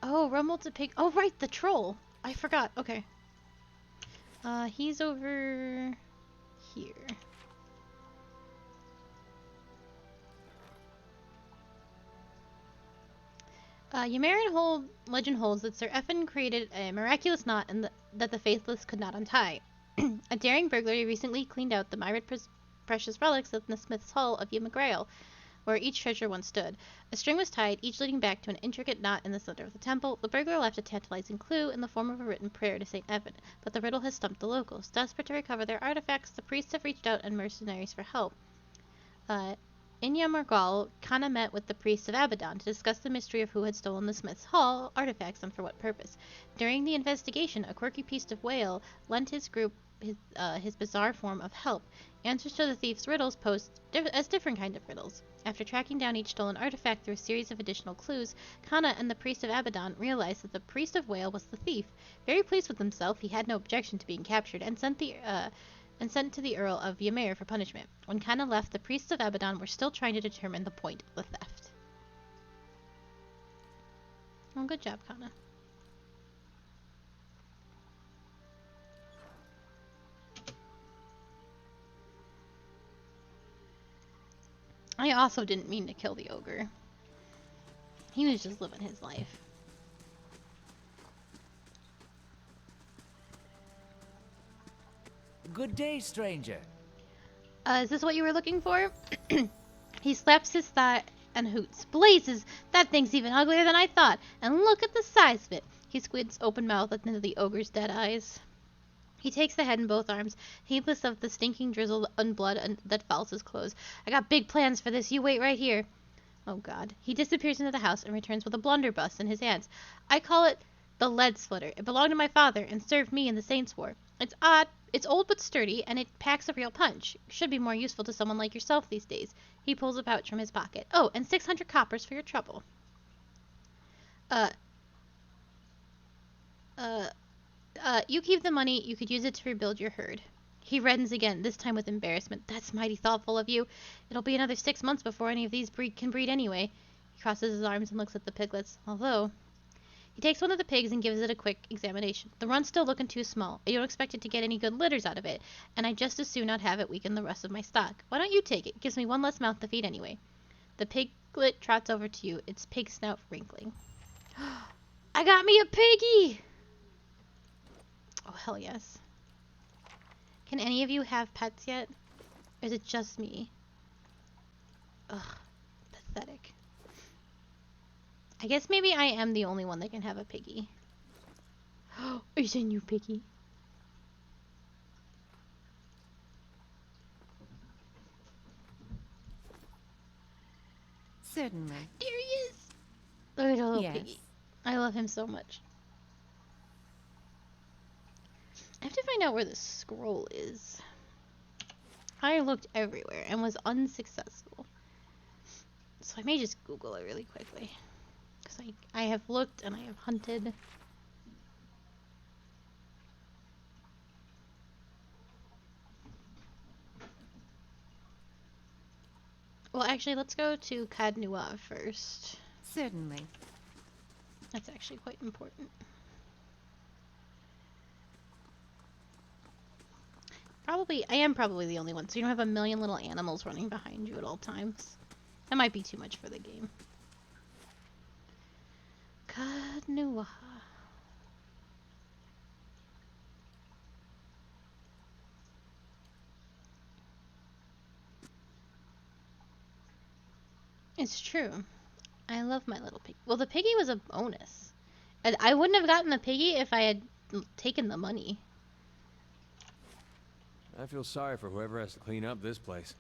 Oh, Rummel's a pig. Oh, right, the troll. I forgot. Okay. He's over here. Legend holds that Sir Effin created a miraculous knot and that the faithless could not untie. A daring burglary recently cleaned out the myriad precious relics in the Smith's Hall of Yemagrail, where each treasure once stood. A string was tied, each leading back to an intricate knot in the center of the temple. The burglar left a tantalizing clue in the form of a written prayer to St. Evan, but the riddle has stumped the locals. Desperate to recover their artifacts, the priests have reached out and mercenaries for help. In Yemagrail, Kana met with the priests of Abaddon to discuss the mystery of who had stolen the Smith's Hall artifacts and for what purpose. During the investigation, a quirky piece of whale lent his group his bizarre form of help. Answers to the thief's riddles posed as different kind of riddles. After tracking down each stolen artifact through a series of additional clues, Kana and the priest of Abaddon realized that the priest of Whale was the thief. Very pleased with himself, he had no objection to being captured and sent to the Earl of Ymir for punishment. When Kana left, the priests of Abaddon were still trying to determine the point of the theft. Oh, good job, Kana. I also didn't mean to kill the ogre. He was just living his life. Good day, stranger. Is this what you were looking for? He slaps his thigh and hoots. Blazes! That thing's even uglier than I thought. And look at the size of it. He squints open-mouthed into the ogre's dead eyes. He takes the head in both arms, heedless of the stinking drizzle and blood that fouls his clothes. I got big plans for this. You wait right here. Oh, God. He disappears into the house and returns with a blunderbuss in his hands. I call it the lead splitter. It belonged to my father and served me in the Saints' War. It's odd. It's old but sturdy, and it packs a real punch. Should be more useful to someone like yourself these days. He pulls a pouch from his pocket. Oh, and 600 coppers for your trouble. You keep the money. You could use it to rebuild your herd. He reddens again, this time with embarrassment. That's mighty thoughtful of you. It'll be another 6 months before any of these can breed anyway. He crosses his arms and looks at the piglets. Although, he takes one of the pigs and gives it a quick examination. The run's still looking too small. I don't expect it to get any good litters out of it, and I'd just as soon not have it weaken the rest of my stock. Why don't you take it? Gives me one less mouth to feed anyway. The piglet trots over to you, its pig snout wrinkling. I got me a piggy! Oh, hell yes. Can any of you have pets yet? Or is it just me? Ugh, pathetic. I guess maybe I am the only one that can have a piggy. Oh, is a new piggy? Certainly. There he is! Look at the little Yes. piggy. I love him so much. I have to find out where the scroll is. I looked everywhere and was unsuccessful. So I may just Google it really quickly. Because I have looked and I have hunted. Well, actually, let's go to Cadnua first. Certainly. That's actually quite important. I am probably the only one, so you don't have a million little animals running behind you at all times. That might be too much for the game. Cadnua. It's true. I love my little pig. Well, the piggy was a bonus. And I wouldn't have gotten the piggy if I had taken the money. I feel sorry for whoever has to clean up this place.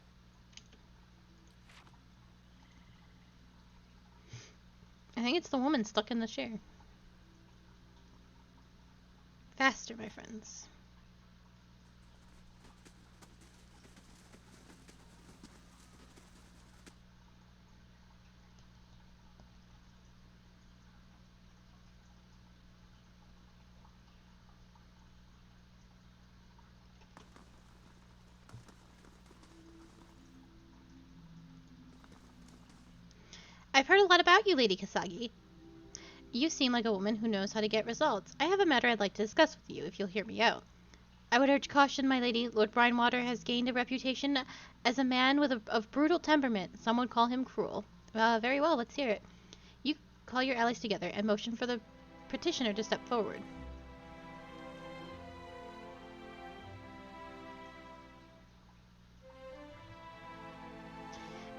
I think it's the woman stuck in the chair. Faster, my friends. I've heard a lot about you, Lady Kasagi. You seem like a woman who knows how to get results. I have a matter I'd like to discuss with you, if you'll hear me out. I would urge caution, my lady. Lord Brinewater has gained a reputation as a man of brutal temperament. Some would call him cruel. Very well, let's hear it. You call your allies together and motion for the petitioner to step forward.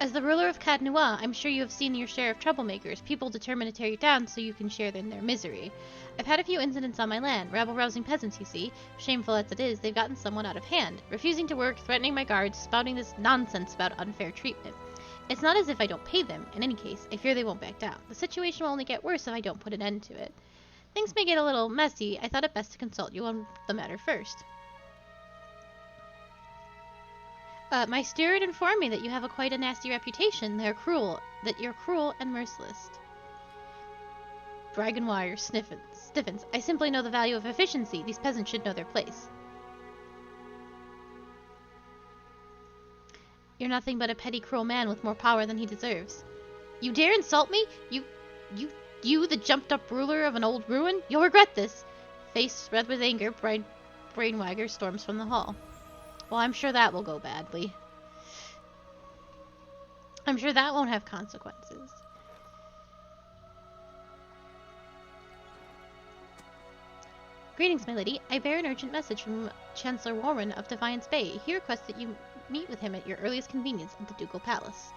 As the ruler of Cadnua, I'm sure you have seen your share of troublemakers, people determined to tear you down so you can share in their misery. I've had a few incidents on my land, rabble-rousing peasants, you see. Shameful as it is, they've gotten somewhat out of hand, refusing to work, threatening my guards, spouting this nonsense about unfair treatment. It's not as if I don't pay them. In any case, I fear they won't back down. The situation will only get worse if I don't put an end to it. Things may get a little messy. I thought it best to consult you on the matter first. My steward informed me that you have quite a nasty reputation. That you're cruel and merciless. Dragonwire stiffens. I simply know the value of efficiency. These peasants should know their place. You're nothing but a petty, cruel man with more power than he deserves. You dare insult me? You, the jumped-up ruler of an old ruin? You'll regret this. Face red with anger, Brainwagger storms from the hall. Well, I'm sure that will go badly. I'm sure that won't have consequences. Greetings, my lady. I bear an urgent message from Chancellor Warren of Defiance Bay. He requests that you meet with him at your earliest convenience at the Ducal Palace.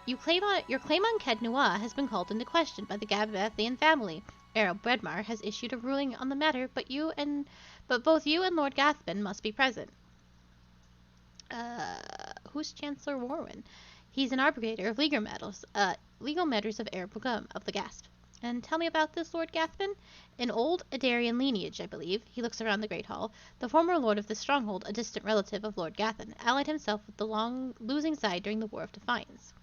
Your claim on Cadnua has been called into question by the Gabathian family. Earl Bredmar has issued a ruling on the matter, but both you and Lord Gathbin must be present. Who's Chancellor Warren? He's an arbitrator of legal matters of Earl Brugum of the Gasp. And tell me about this Lord Gathbin? An old Adarian lineage, I believe. He looks around the Great Hall. The former lord of the stronghold, a distant relative of Lord Gathen, allied himself with the losing side during the War of Defiance.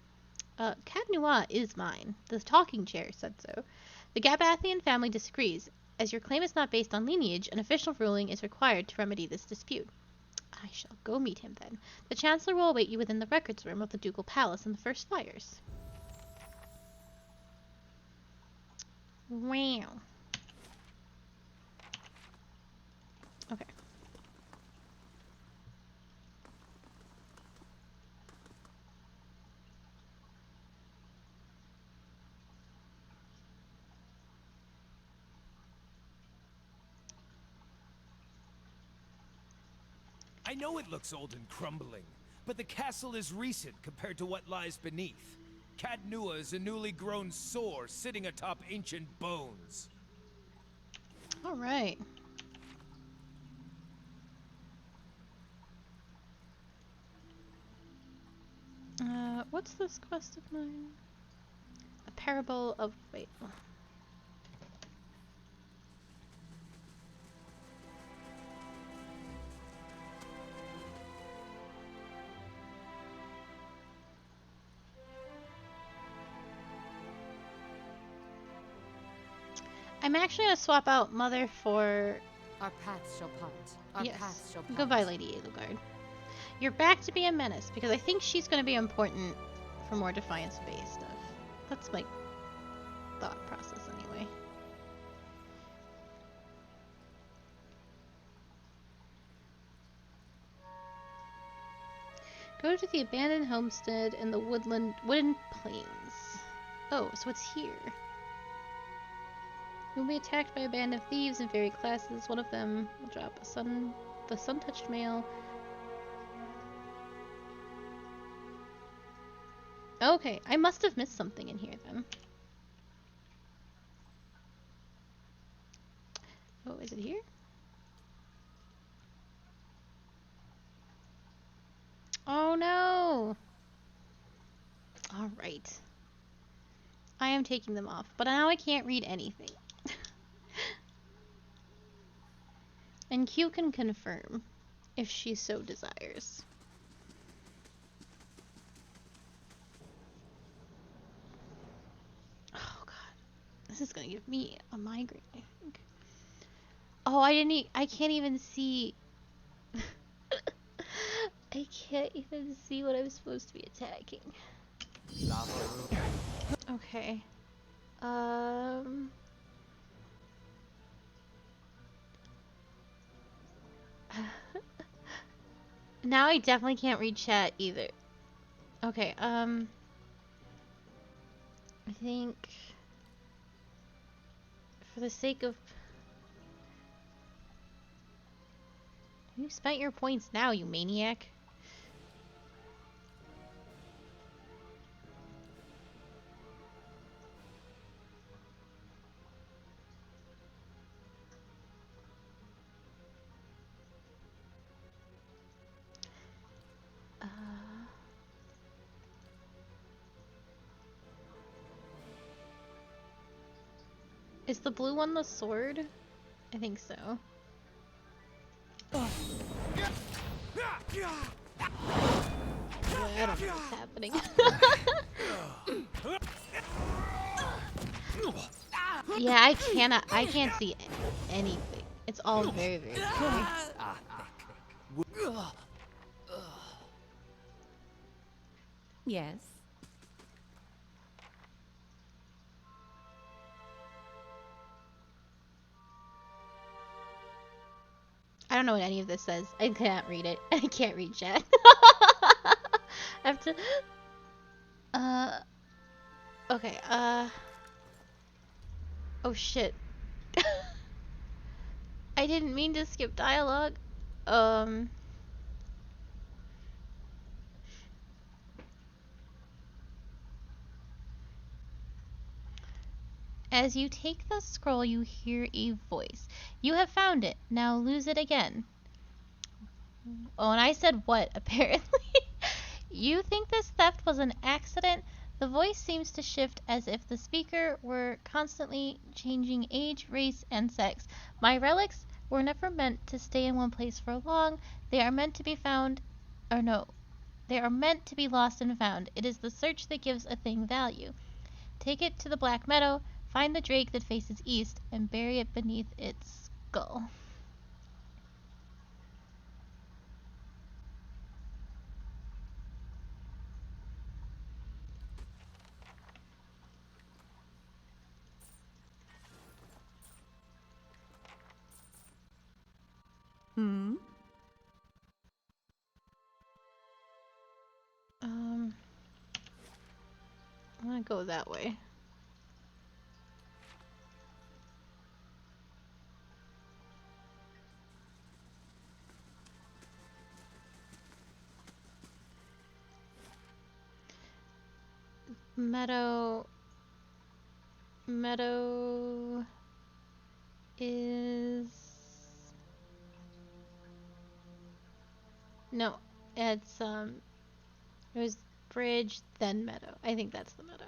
Cadnua is mine. The talking chair said so. The Gabathian family disagrees. As your claim is not based on lineage, an official ruling is required to remedy this dispute. I shall go meet him then. The Chancellor will await you within the records room of the Ducal Palace in the first fires. Wow. Okay. I know it looks old and crumbling, but the castle is recent compared to what lies beneath. Cadnua is a newly grown sore sitting atop ancient bones. All right. What's this quest of mine? A parable of... wait. I'm actually gonna swap out Mother for... Our paths shall part. Our yes. paths shall part. Goodbye, Lady Edelgard. You're back to be a menace, because I think she's gonna be important for more Defiance Bay stuff. That's my thought process anyway. Go to the abandoned homestead in the wooden plains. Oh, so it's here. You'll be attacked by a band of thieves in various classes. One of them will drop the sun-touched mail. Okay, I must have missed something in here then. Oh, is it here? Oh no! Alright. I am taking them off, but now I can't read anything. And Q can confirm, if she so desires. Oh god. This is gonna give me a migraine, I think. Oh, I can't even see... I can't even see what I'm supposed to be attacking. Okay. Now I definitely can't read chat either. Okay, I think for the sake of... You spent your points now, you maniac. Is the blue one the sword? I think so. I don't know what's happening. Yeah, I can't see anything. It's all very, very blurry. Yes. I don't know what any of this says. I can't read it. I can't read chat. I have to. Okay, oh shit. I didn't mean to skip dialogue. As you take the scroll, you hear a voice. You have found it. Now lose it again. Oh, and I said what, apparently. You think this theft was an accident? The voice seems to shift as if the speaker were constantly changing age, race, and sex. My relics were never meant to stay in one place for long. They are meant to be found, or no, they are meant to be lost and found. It is the search that gives a thing value. Take it to the Black Meadow, find the drake that faces east, and bury it beneath its skull. Hmm? I'm gonna go that way. Meadow is... No, it's, it was bridge, then meadow. I think that's the meadow.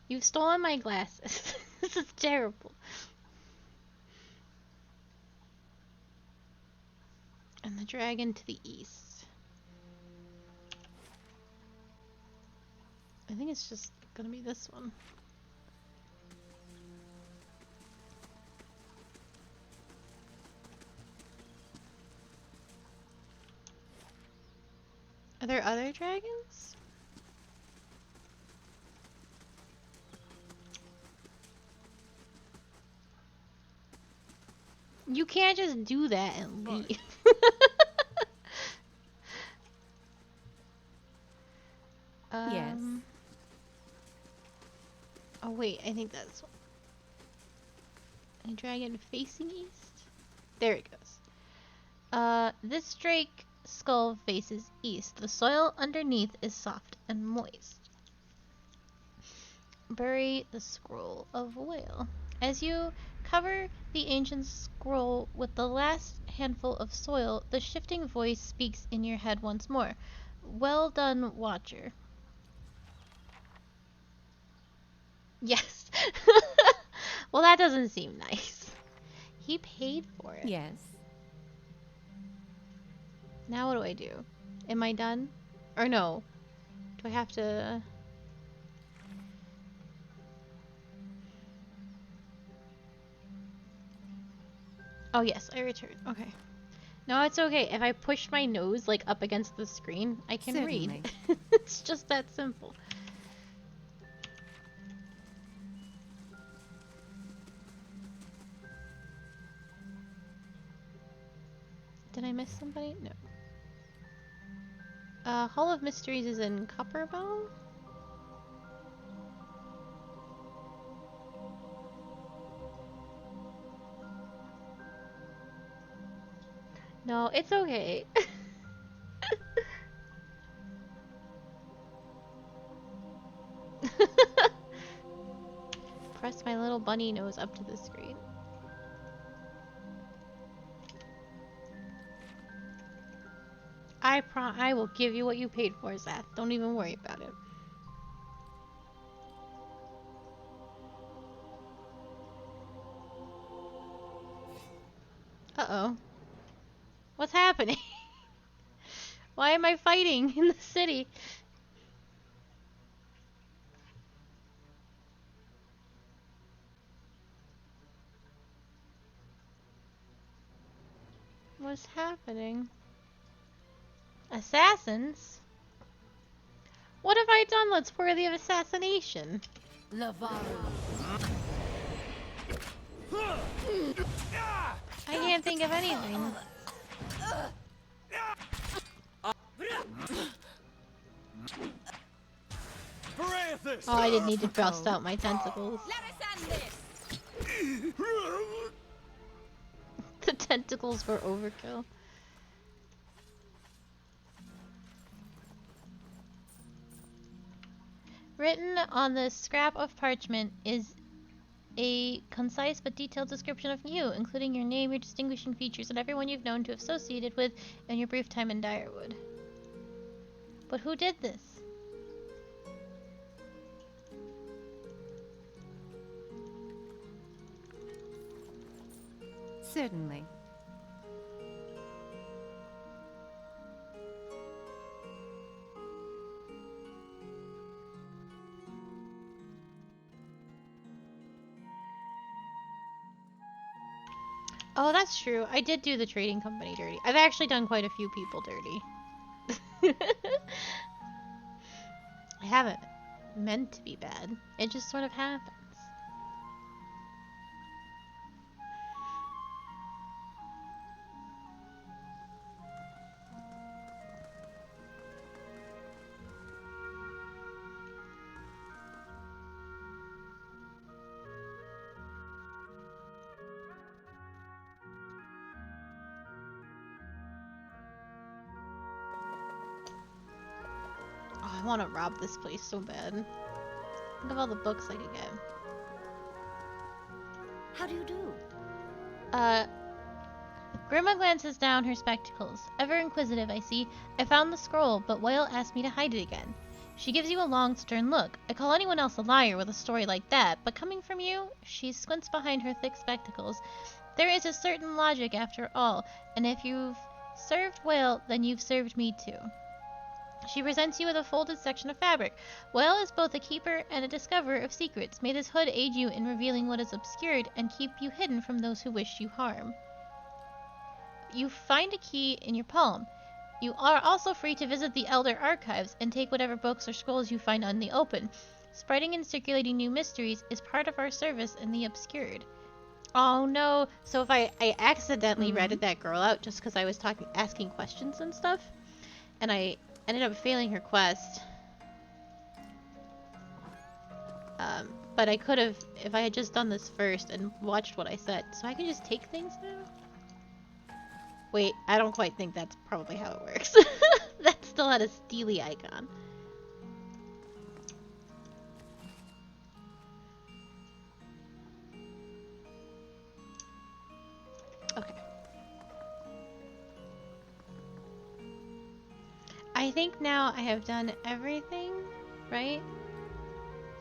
You've stolen my glasses. This is terrible. And the dragon to the east. I think it's just gonna be this one. Are there other dragons? You can't just do that and leave. Yes. Oh wait, I think that's one. A dragon facing east? There it goes. This drake skull faces east. The soil underneath is soft and moist. Bury the scroll of whale. As you cover the ancient scroll with the last handful of soil, the shifting voice speaks in your head once more. Well done, Watcher. Yes. Well, that doesn't seem nice. He paid for it. Yes. Now what do I do? Am I done? Or no? Do I have to... Oh yes, I returned. Okay. No, it's okay. If I push my nose like up against the screen, I can Certainly. read. It's just that simple. Did I miss somebody? No. Hall of Mysteries is in Copperbone? No, it's okay. Press my little bunny nose up to the screen. I will give you what you paid for, Zath. Don't even worry about it. Uh-oh. What's happening? Why am I fighting in the city? What's happening? Assassins? What have I done that's worthy of assassination? Lavaru. I can't think of anything. Oh, I didn't need to bust out my tentacles. The tentacles were overkill. Written on this scrap of parchment is a concise but detailed description of you, including your name, your distinguishing features, and everyone you've known to have associated with in your brief time in Direwood. But who did this? Certainly. Oh, that's true. I did do the trading company dirty. I've actually done quite a few people dirty. I haven't meant to be bad. It just sort of happens. Oh, I want to rob this place so bad. Think of all the books I could get. How do you do? Grandma glances down her spectacles. Ever inquisitive, I see. I found the scroll, but Whale asked me to hide it again. She gives you a long, stern look. I call anyone else a liar with a story like that, but coming from you, she squints behind her thick spectacles. There is a certain logic after all, and if you've served Whale, then you've served me too. She presents you with a folded section of fabric. Whale is both a keeper and a discoverer of secrets. May this hood aid you in revealing what is obscured and keep you hidden from those who wish you harm. You find a key in your palm. You are also free to visit the Elder Archives and take whatever books or scrolls you find on the open. Spreading and circulating new mysteries is part of our service in the obscured. Oh no, so if I accidentally ratted that girl out just because I was asking questions and stuff, and I ended up failing her quest. But I could have, if I had just done this first and watched what I said. So I can just take things now? Wait, I don't quite think that's probably how it works. That still had a steely icon. Okay. I think now I have done everything, right?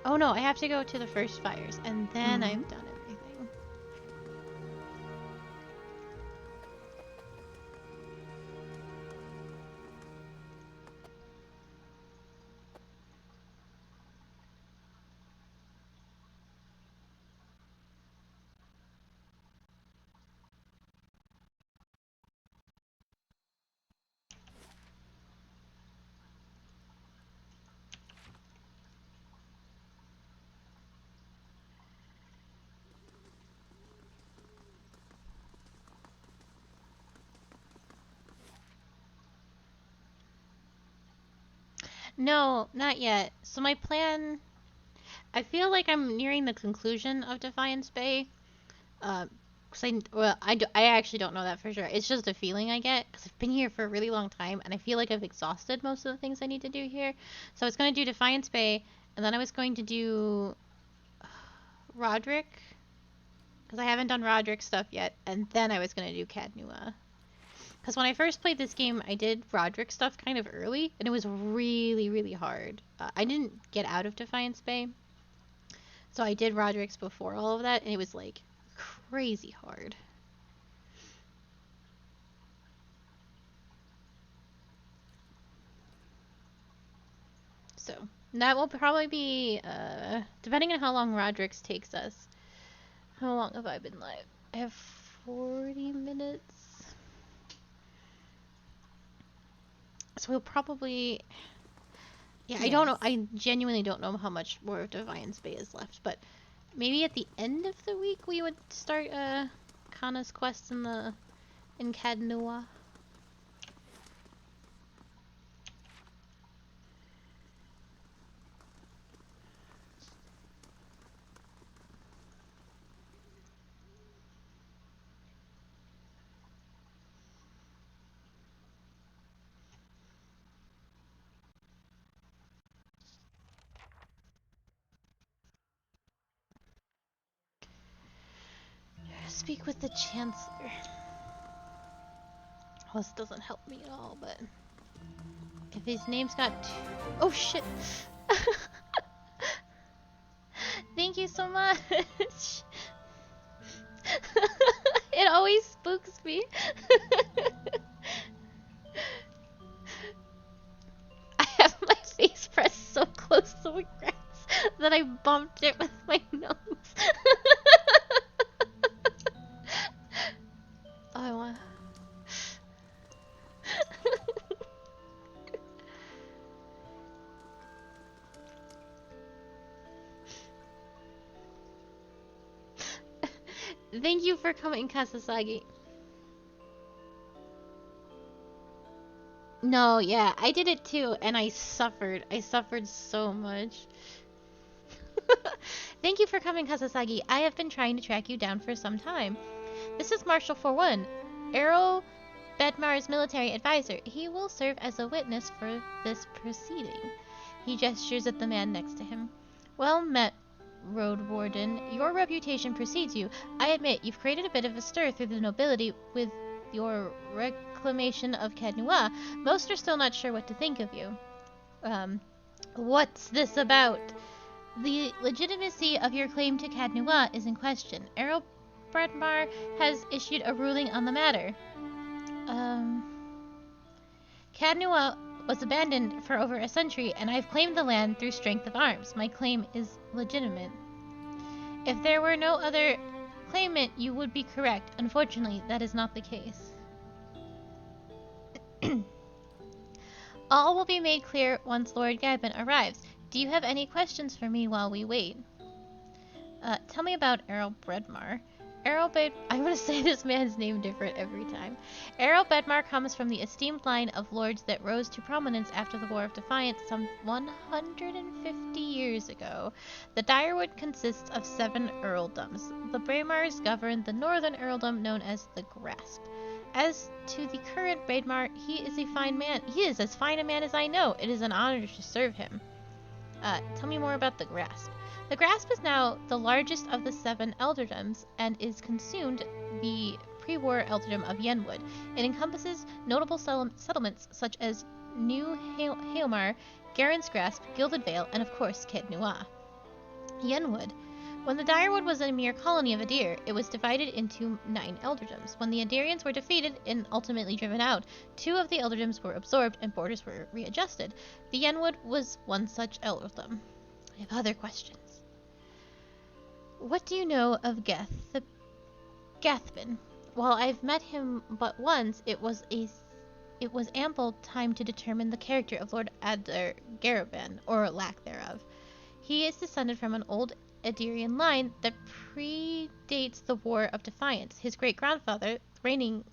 Oh no, I have to go to the first fires, and then I've done everything. No, not yet. So my plan... I feel like I'm nearing the conclusion of Defiance Bay. Cause I actually don't know that for sure. It's just a feeling I get because I've been here for a really long time and I feel like I've exhausted most of the things I need to do here. So I was going to do Defiance Bay and then I was going to do Roderick because I haven't done Roderick stuff yet, and then I was going to do Cadnua. Because when I first played this game, I did Roderick stuff kind of early, and it was really, really hard. I didn't get out of Defiance Bay, so I did Roderick's before all of that, and it was like crazy hard. So that will probably be, depending on how long Roderick's takes us. How long have I been live? I have 40 minutes. So we'll probably... Yeah, I don't know. I genuinely don't know how much more of Defiance Bay is left, but maybe at the end of the week we would start Kana's quest in Cadnua. Speak with the Chancellor. Well, this doesn't help me at all, but if his name's got oh shit! Thank you so much. It always spooks me. I have my face pressed so close to the grass that I bumped it with my nose. Oh, I want. Thank you for coming, Kasasagi. No, yeah, I did it too, and I suffered. I suffered so much. Thank you for coming, Kasasagi. I have been trying to track you down for some time. This is Marshal 4-1, Errol Bedmar's military advisor. He will serve as a witness for this proceeding. He gestures at the man next to him. Well met, Road Warden. Your reputation precedes you. I admit you've created a bit of a stir through the nobility with your reclamation of Cadnua. Most are still not sure what to think of you. What's this about? The legitimacy of your claim to Cadnua is in question. Errol Bredmar has issued a ruling on the matter. Cadnua was abandoned for over a century, and I've claimed the land through strength of arms. My claim is legitimate. If there were no other claimant, you would be correct. Unfortunately, that is not the case. All will be made clear once Lord Gaben arrives. Do you have any questions for me while we wait? Tell me about Errol Bredmar. I'm going to say this man's name different every time. Errol Bedmar comes from the esteemed line of lords that rose to prominence after the War of Defiance some 150 years ago. The Direwood consists of 7 earldoms. The Braemars govern the northern earldom known as the Grasp. As to the current Braemar, he is a fine man. He is as fine a man as I know. It is an honor to serve him. Tell me more about the Grasp. The Grasp is now the largest of the 7 elderdoms and is consumed the pre-war elderdom of Yenwood. It encompasses notable settlements such as New Hailmar, Garen's Grasp, Gilded Vale, and of course Cadnua. Yenwood. When the Direwood was a mere colony of Adir, it was divided into 9 elderdoms. When the Adirians were defeated and ultimately driven out, 2 of the elderdoms were absorbed and borders were readjusted. The Yenwood was one such elderdom. I have other questions. What do you know of Gathbin? While I've met him but once, it was ample time to determine the character of Lord Adar Garaban, or lack thereof. He is descended from an old Adirian line that predates the War of Defiance. His great-grandfather, reigning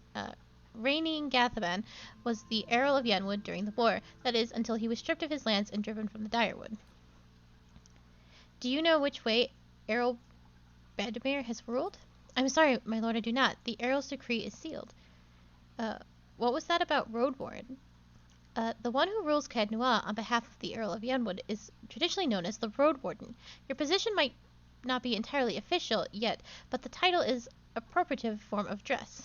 Gathaban, was the Earl of Yenwood during the war, that is, until he was stripped of his lands and driven from the Direwood. Do you know which way Errol Bedmere has ruled? I'm sorry, my lord, I do not. The Earl's decree is sealed. What was that about Road Warden? The one who rules Cadnua on behalf of the Earl of Yenwood is traditionally known as the Road Warden. Your position might not be entirely official yet, but the title is a appropriative form of dress.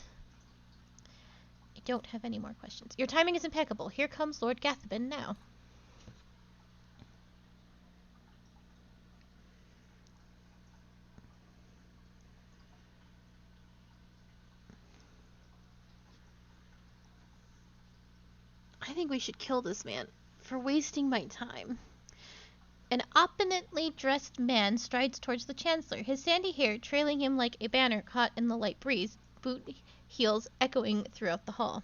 I don't have any more questions. Your timing is impeccable. Here comes Lord Gathaban now. I think we should kill this man for wasting my time. An opulently dressed man strides towards the Chancellor, his sandy hair trailing him like a banner caught in the light breeze, boot heels echoing throughout the hall.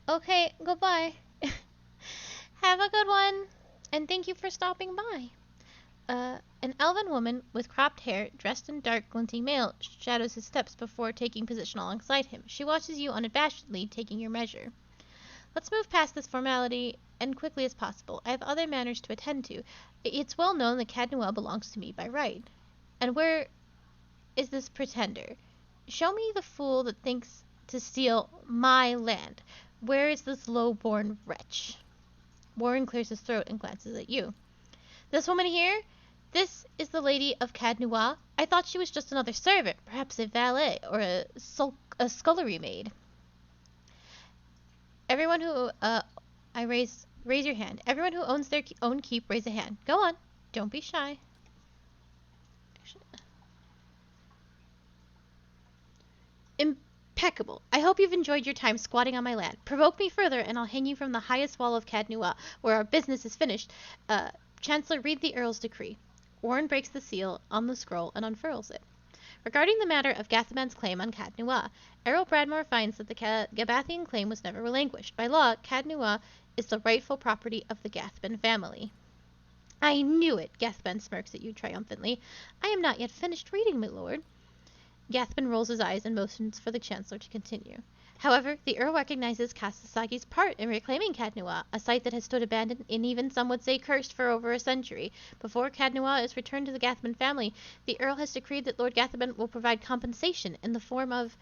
Okay, goodbye. Have a good one, and thank you for stopping by. An elven woman with cropped hair, dressed in dark, glinting mail, shadows his steps before taking position alongside him. She watches you unabashedly, taking your measure. Let's move past this formality and quickly as possible. I have other matters to attend to. It's well known that Cadnuel belongs to me by right. And where is this pretender? Show me the fool that thinks to steal my land. Where is this low-born wretch? Warren clears his throat and glances at you. This woman here? This is the Lady of Cadnuel. I thought she was just another servant, perhaps a valet or a scullery maid. Everyone who, raise your hand. Everyone who owns their own keep, raise a hand. Go on. Don't be shy. Impeccable. I hope you've enjoyed your time squatting on my land. Provoke me further, and I'll hang you from the highest wall of Cadnuel, where our business is finished. Chancellor, read the Earl's decree. Warren breaks the seal on the scroll and unfurls it. Regarding the matter of Gathaban's claim on Cadnuel, Earl Bradmore finds that the Gabathian claim was never relinquished. By law, Cadnuel is the rightful property of the Gathban family. I knew it, Gathban smirks at you triumphantly. I am not yet finished reading, my lord. Gathban rolls his eyes and motions for the Chancellor to continue. However, the Earl recognizes Kasasagi's part in reclaiming Cadnuel, a site that has stood abandoned and even some would say cursed for over a century. Before Cadnuel is returned to the Gathban family, the Earl has decreed that Lord Gathaban will provide compensation in the form of...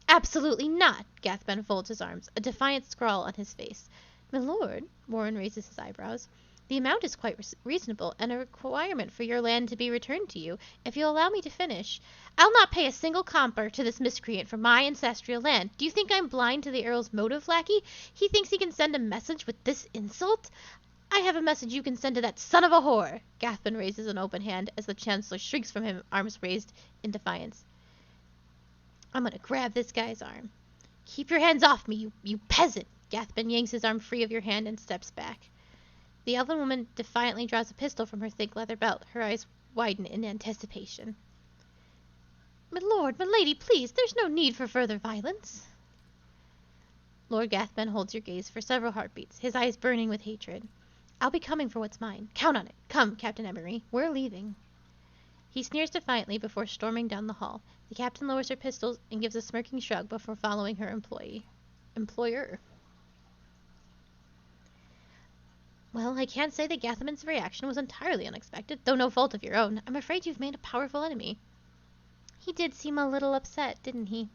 Absolutely not! Gathban folds his arms, a defiant scrawl on his face. My lord, Warren raises his eyebrows. The amount is quite reasonable, and a requirement for your land to be returned to you. If you'll allow me to finish... I'll not pay a single copper to this miscreant for my ancestral land. Do you think I'm blind to the Earl's motive, lackey? He thinks he can send a message with this insult? I have a message you can send to that son of a whore. Gathban raises an open hand as the Chancellor shrieks from him, arms raised in defiance. I'm gonna grab this guy's arm. Keep your hands off me, you peasant! Gathban yanks his arm free of your hand and steps back. The elven woman defiantly draws a pistol from her thick leather belt. Her eyes widen in anticipation. My lord, my lady, please, there's no need for further violence. Lord Gathban holds your gaze for several heartbeats, his eyes burning with hatred. I'll be coming for what's mine. Count on it. Come, Captain Emery. We're leaving. He sneers defiantly before storming down the hall. The captain lowers her pistols and gives a smirking shrug before following her employer. Well, I can't say that Gathaban's reaction was entirely unexpected, though no fault of your own. I'm afraid you've made a powerful enemy. He did seem a little upset, didn't he?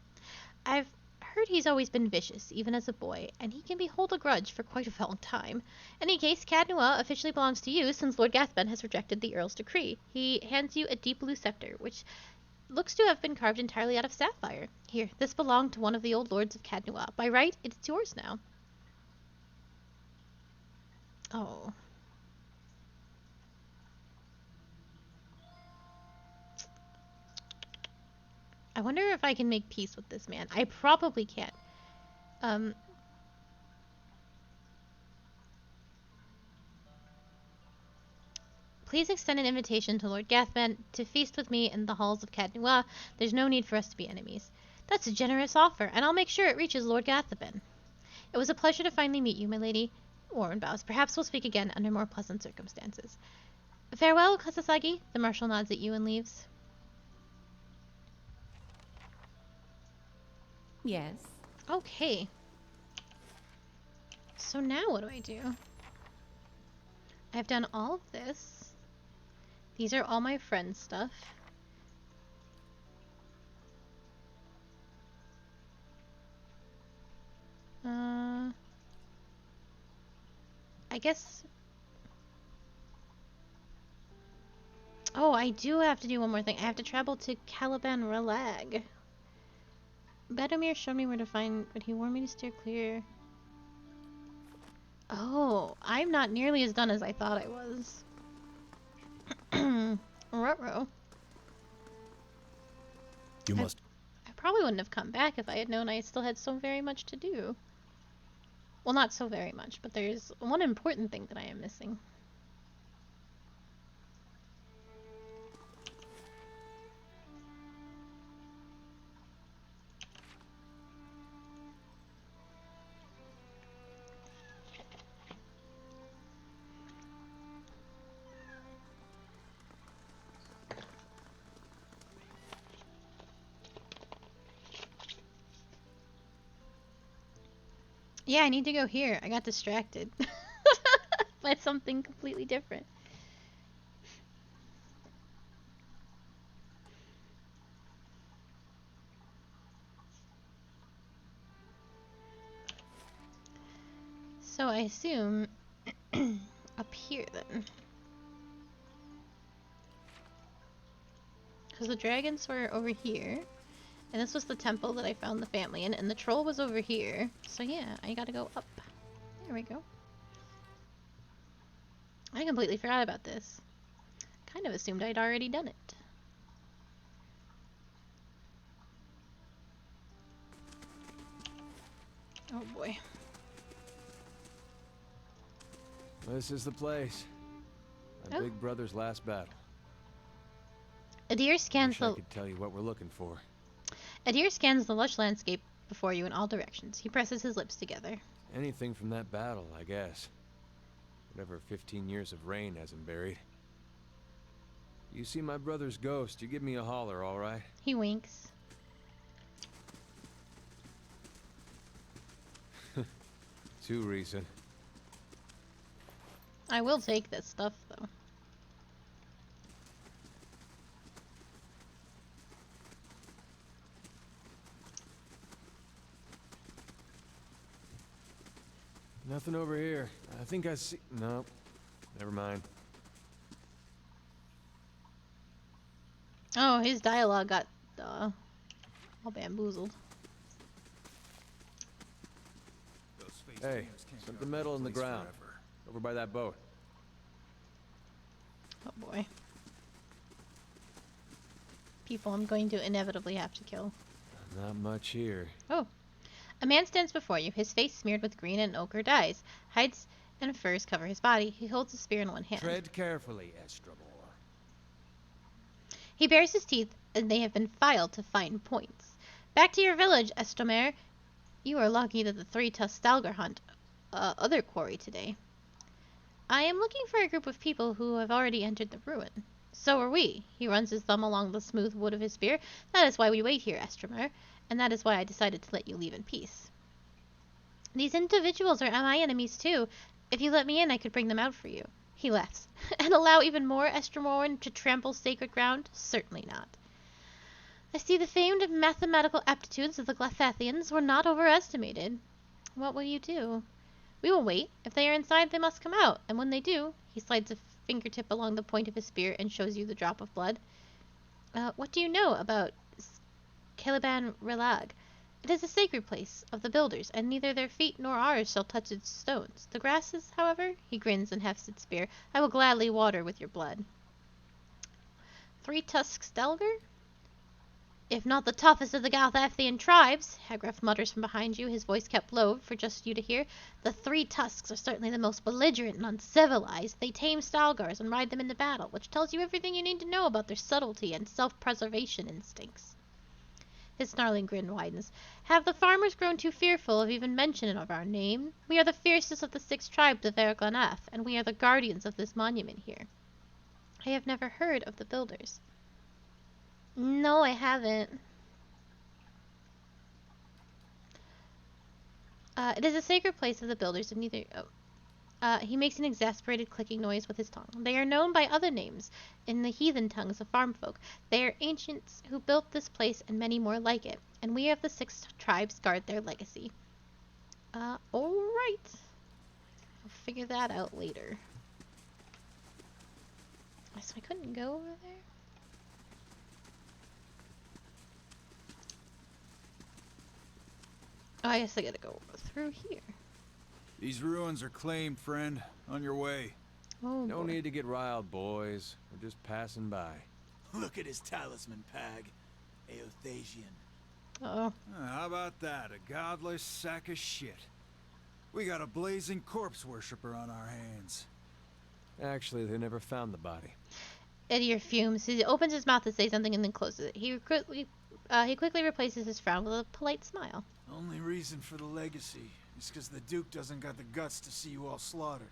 I've heard he's always been vicious, even as a boy, and he can hold a grudge for quite a long time. In any case, Cadnuel officially belongs to you since Lord Gathban has rejected the Earl's decree. He hands you a deep blue scepter, which looks to have been carved entirely out of sapphire. Here, this belonged to one of the old lords of Cadnuel. By right, it's yours now. Oh. I wonder if I can make peace with this man. I probably can't. Please extend an invitation to Lord Gathban to feast with me in the halls of Cadnuel. There's no need for us to be enemies. That's a generous offer, and I'll make sure it reaches Lord Gathban. It was a pleasure to finally meet you, my lady. Warren bows. Perhaps we'll speak again under more pleasant circumstances. Farewell, Kasasagi. The marshal nods at you and leaves. Yes. Okay. So now what do I do? I've done all of this. These are all my friend's stuff. I guess... Oh, I do have to do one more thing. I have to travel to Caliban Relag. Bedamir showed me where to find, but he warned me to steer clear. Oh, I'm not nearly as done as I thought I was. Ruh-roh. You must... I probably wouldn't have come back if I had known I still had so very much to do. Well, not so very much, but there's one important thing that I am missing. Yeah, I need to go here. I got distracted by something completely different. So I assume up here then. Because the dragons were over here. And this was the temple that I found the family in. And the troll was over here. So yeah, I gotta go up. There we go. I completely forgot about this. Kind of assumed I'd already done it. Oh boy. This is the place. My big brother's last battle. Adir scans Wish I the could tell you what we're looking for. Adir scans the lush landscape before you in all directions. He presses his lips together. Anything from that battle, I guess. Whatever 15 years of rain hasn't buried. You see my brother's ghost, you give me a holler, all right? He winks. Too recent. I will take this stuff though. Nothing over here. I think I see... No. Never mind. Oh, his dialogue got all bamboozled. Hey, something metal in the ground. Over by that boat. Oh boy. People I'm going to inevitably have to kill. Not much here. Oh. A man stands before you, his face smeared with green and ochre dyes. Hides and furs cover his body. He holds a spear in one hand. Tread carefully, Estrabor. He bares his teeth, and they have been filed to fine points. Back to your village, Estromer. You are lucky that the three-tusked Stalgar hunt other quarry today. I am looking for a group of people who have already entered the ruin. So are we. He runs his thumb along the smooth wood of his spear. That is why we wait here, Estromer, and that is why I decided to let you leave in peace. These individuals are my enemies too. If you let me in, I could bring them out for you. He laughs. And allow even more Estromoran to trample sacred ground? Certainly not. I see the famed mathematical aptitudes of the Glathathians were not overestimated. What will you do? We will wait. If they are inside, they must come out. And when they do, he slides a fingertip along the point of his spear and shows you the drop of blood. What do you know about Caliban Relag? It is a sacred place of the builders, and neither their feet nor ours shall touch its stones. The grasses, however, he grins and hefts its spear, I will gladly water with your blood. Three-tusked Stalgar? If not the toughest of the Galthathian tribes, Hagraf mutters from behind you, his voice kept low for just you to hear. The three tusks are certainly the most belligerent and uncivilized. They tame Stalgars and ride them into battle, which tells you everything you need to know about their subtlety and self-preservation instincts. His snarling grin widens. Have the farmers grown too fearful of even mention of our name? We are the fiercest of the 6 tribes of Erglanath, and we are the guardians of this monument here. I have never heard of the builders. No, I haven't. It is a sacred place of the builders, and neither... he makes an exasperated clicking noise with his tongue. They are known by other names in the heathen tongues of farm folk. They are ancients who built this place and many more like it, and we of the 6 tribes guard their legacy. Alright. I'll figure that out later. So I couldn't go over there? Oh, I guess I gotta go through here. These ruins are claimed, friend. On your way. Oh, No boy. need to get riled, boys. We're just passing by. Look at his talisman, Pag. Eothasian. Uh-oh. How about that? A godless sack of shit. We got a blazing corpse worshiper on our hands. Actually, they never found the body. Edir fumes. He opens his mouth to say something and then closes it. He quickly replaces his frown with a polite smile. Only reason for the legacy is because the Duke doesn't got the guts to see you all slaughtered.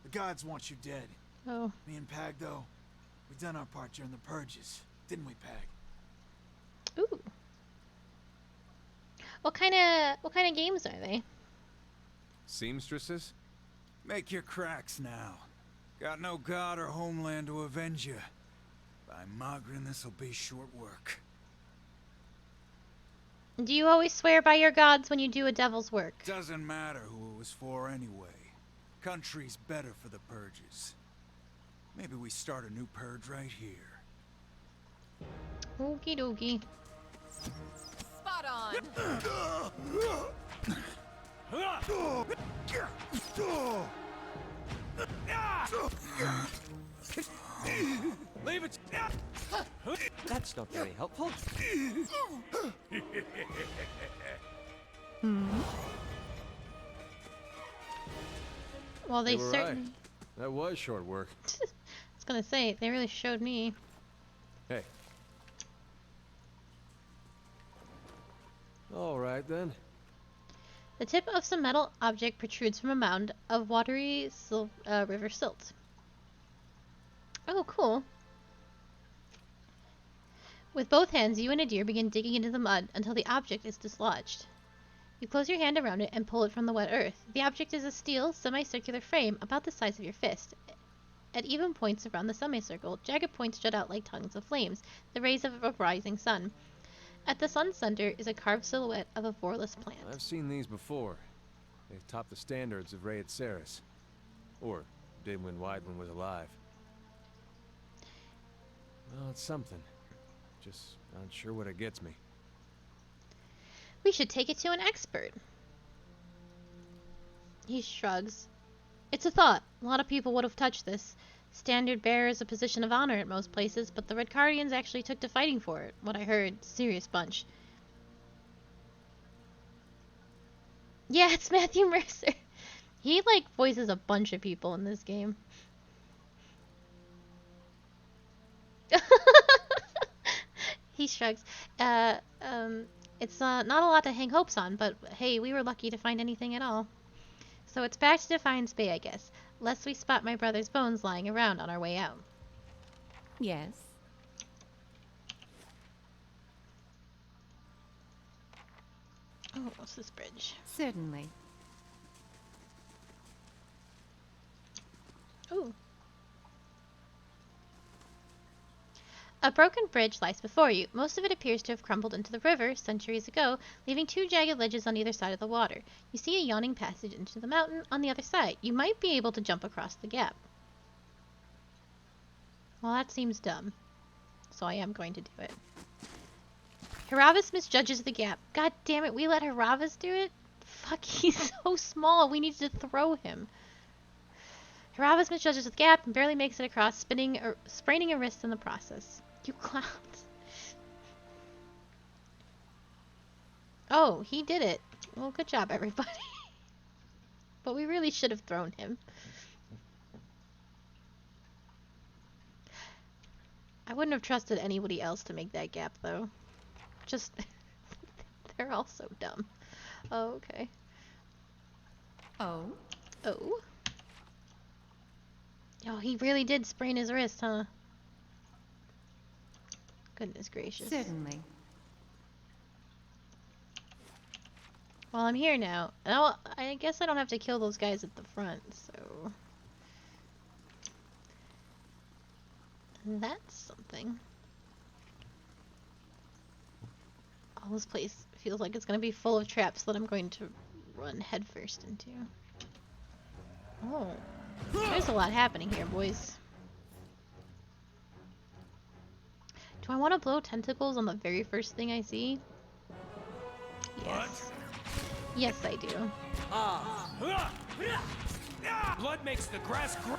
The gods want you dead. Oh. Me and Pag, though, we done our part during the purges, didn't we, Pag? Ooh. What kind of games are they? Seamstresses? Make your cracks now. Got no god or homeland to avenge you. By Magrin, this'll be short work. Do you always swear by your gods when you do a devil's work? Doesn't matter who it was for anyway. Country's better for the purges. Maybe we start a new purge right here. Okie dokie. Spot on. Leave it. That's not very helpful. Well, they were certainly... right. That was short work. I was gonna say, they really showed me. Hey. All right then. The tip of some metal object protrudes from a mound of watery river silt. Oh, cool. With both hands, you and Adir begin digging into the mud until the object is dislodged. You close your hand around it and pull it from the wet earth. The object is a steel, semicircular frame about the size of your fist. At even points around the semicircle, jagged points jut out like tongues of flames, the rays of a rising sun. At the sun's center is a carved silhouette of a boreless plant. I've seen these before. They top the standards of Raid Ceres. Or did when Weidland was alive. Well, it's something. Just not sure what it gets me. We should take it to an expert. He shrugs. It's a thought. A lot of people would have touched this. Standard bearer is a position of honor at most places, but the Red Guardians actually took to fighting for it. What I heard, serious bunch. Yeah, it's Matthew Mercer. He, like, voices a bunch of people in this game. He shrugs. It's not a lot to hang hopes on, but hey, we were lucky to find anything at all. So it's back to Defiance Bay, I guess. Lest we spot my brother's bones lying around on our way out. Yes. Oh, what's this bridge? Certainly. Ooh. A broken bridge lies before you. Most of it appears to have crumbled into the river centuries ago, leaving two jagged ledges on either side of the water. You see a yawning passage into the mountain on the other side. You might be able to jump across the gap. Well, that seems dumb. So I am going to do it. Haravis misjudges the gap. God damn it, we let Haravis do it? Fuck, he's so small. We need to throw him. Haravis misjudges the gap and barely makes it across, spraining a wrist in the process. You clowns. Oh, he did it. Well, good job, everybody. But we really should have thrown him. I wouldn't have trusted anybody else to make that gap, though. Just... they're all so dumb. Oh, okay. Oh? Oh. Oh, he really did sprain his wrist, huh? Goodness gracious. Certainly. Well, I'm here now. And I guess I don't have to kill those guys at the front, so... that's something. Oh, this place feels like it's going to be full of traps that I'm going to run headfirst into. Oh. There's a lot happening here, boys. Do I want to blow tentacles on the very first thing I see? Yes. Yes, I do. Blood makes the grass grow.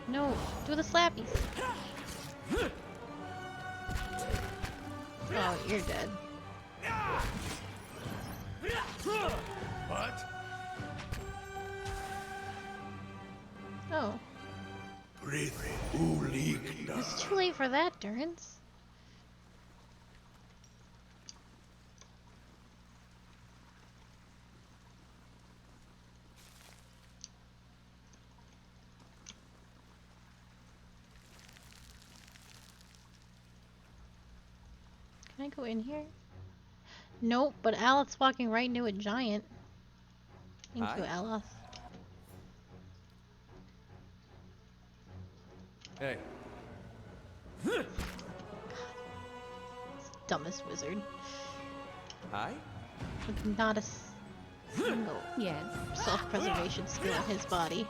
No, do the slappies. Oh, you're dead. What? Oh. It's too late for that, Durance. Can I go in here? Nope, but Alepht's walking right into a giant. Thank Hi. you, Aleph. Hey. Dumbest wizard. Hi? With not a single Yes. self-preservation skill in his body.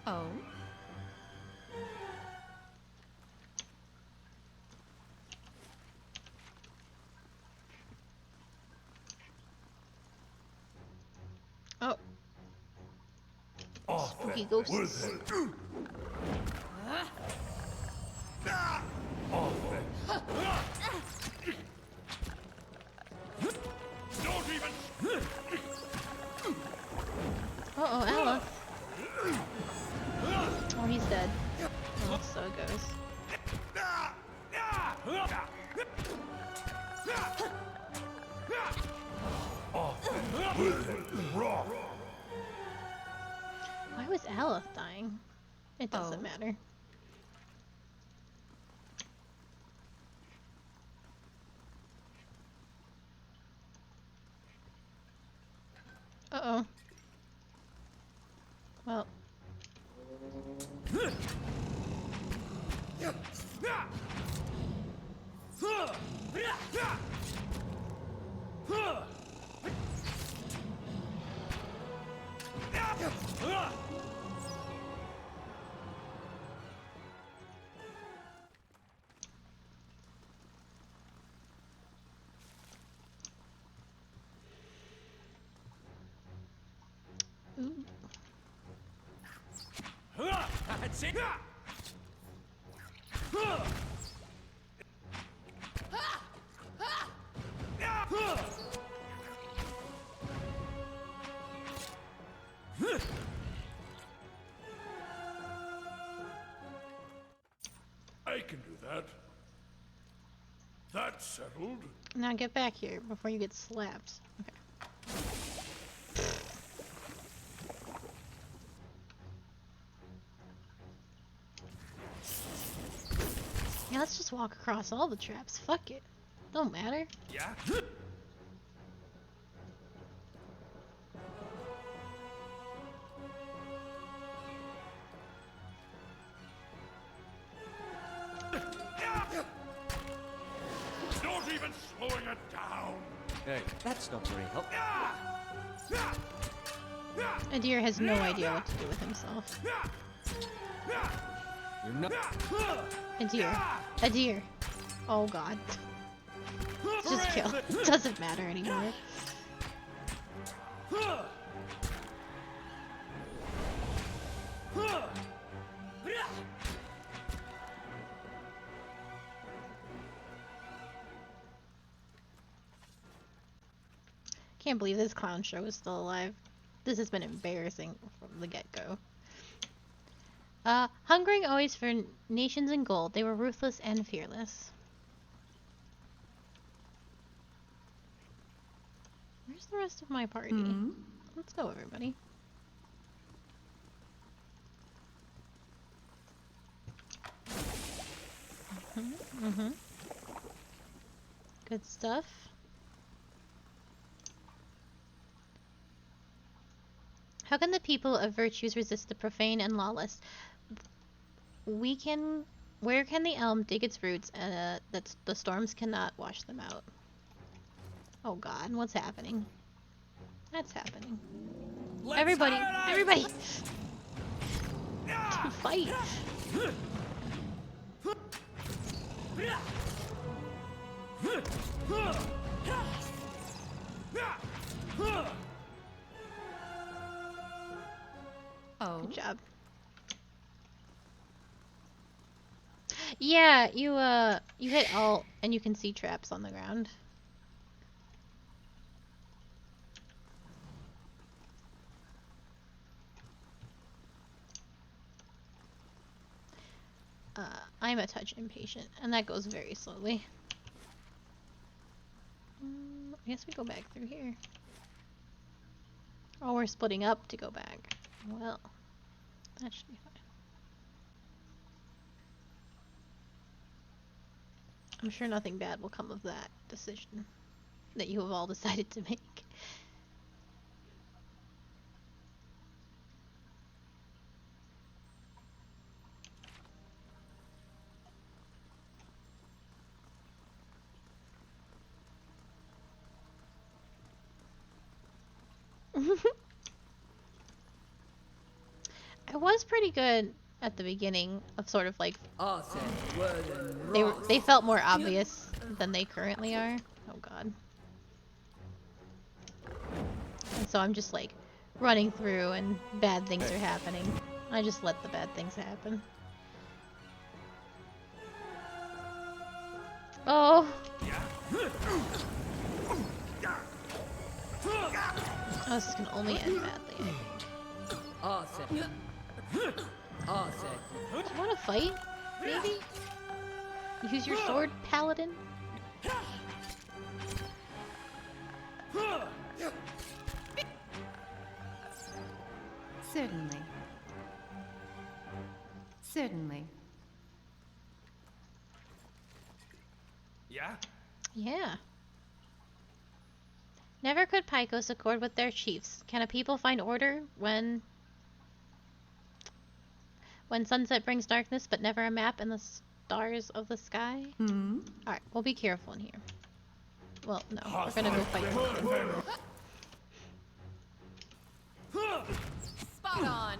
Oh. Oh, Off spooky then. ghosts. With it. Off then. Don't even. Uh-oh, Aleph. Oh, he's dead. Oh, so it goes. With it. Raw. Why was Aleph dying? It doesn't Oh. matter. Uh-oh. Well. Ooh. That's it. I can do that. That's settled. Now get back here before you get slapped. Okay. Yeah, let's just walk across all the traps. Fuck it. Don't matter. Yeah. Don't even slowing it down. Hey, that's not very helpful. Adir has no idea what to do with himself. You're not. Adir. Adir. Oh god. Just kill. Doesn't matter anymore. Can't believe this clown show is still alive. This has been embarrassing from the get-go. Hungering always for nations and gold, they were ruthless and fearless. Where's the rest of my party? Let's go, everybody. Good stuff. How can the people of virtues resist the profane and lawless? Where can the elm dig its roots that the storms cannot wash them out? Oh god, what's happening? That's happening. Everybody! Everybody! Fight! Oh. Good job. Yeah, you hit alt and you can see traps on the ground. I'm a touch impatient, and that goes very slowly. I guess we go back through here. Oh, we're splitting up to go back. Well, that should be fine. I'm sure nothing bad will come of that decision that you have all decided to make. I was pretty good at the beginning of sort of like they felt more obvious than they currently are. Oh god. And so I'm just like running through and bad things are happening. I just let the bad things happen. Oh. Oh, this can only end badly. Do you want to fight? Maybe? Use your sword, paladin? Certainly. Certainly. Yeah? Yeah. Never could Picos accord with their chiefs. Can a people find order when sunset brings darkness but never a map and the stars of the sky? Alright, we'll be careful in here. Well, no, we're gonna go fight something. Spot on.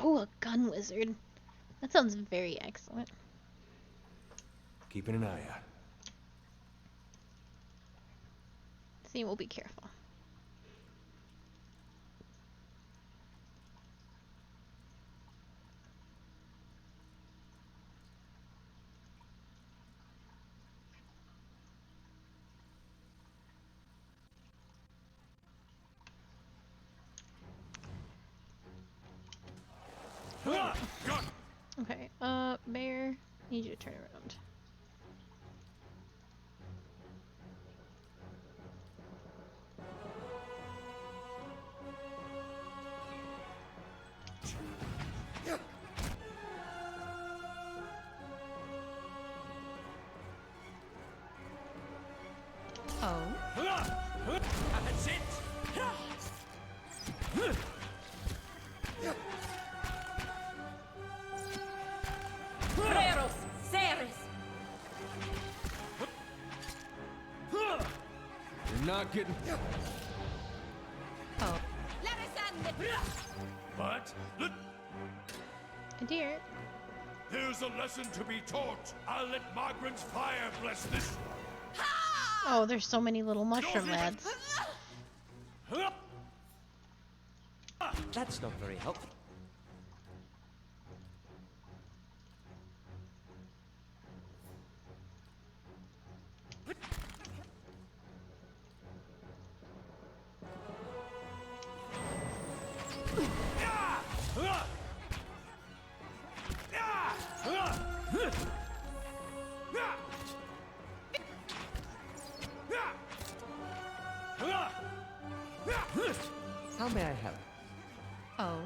Oh, a gun wizard. That sounds very excellent. Keeping an eye out. See, we'll be careful. Okay, Bear, need you to turn around. Oh. That's it! Freros, Ceres. You're not getting... Oh. But look, Dear. there's a lesson to be taught. I'll let Margaret's fire bless this. Oh, there's so many little mushroom lads. That's not very helpful. How may I help? Oh.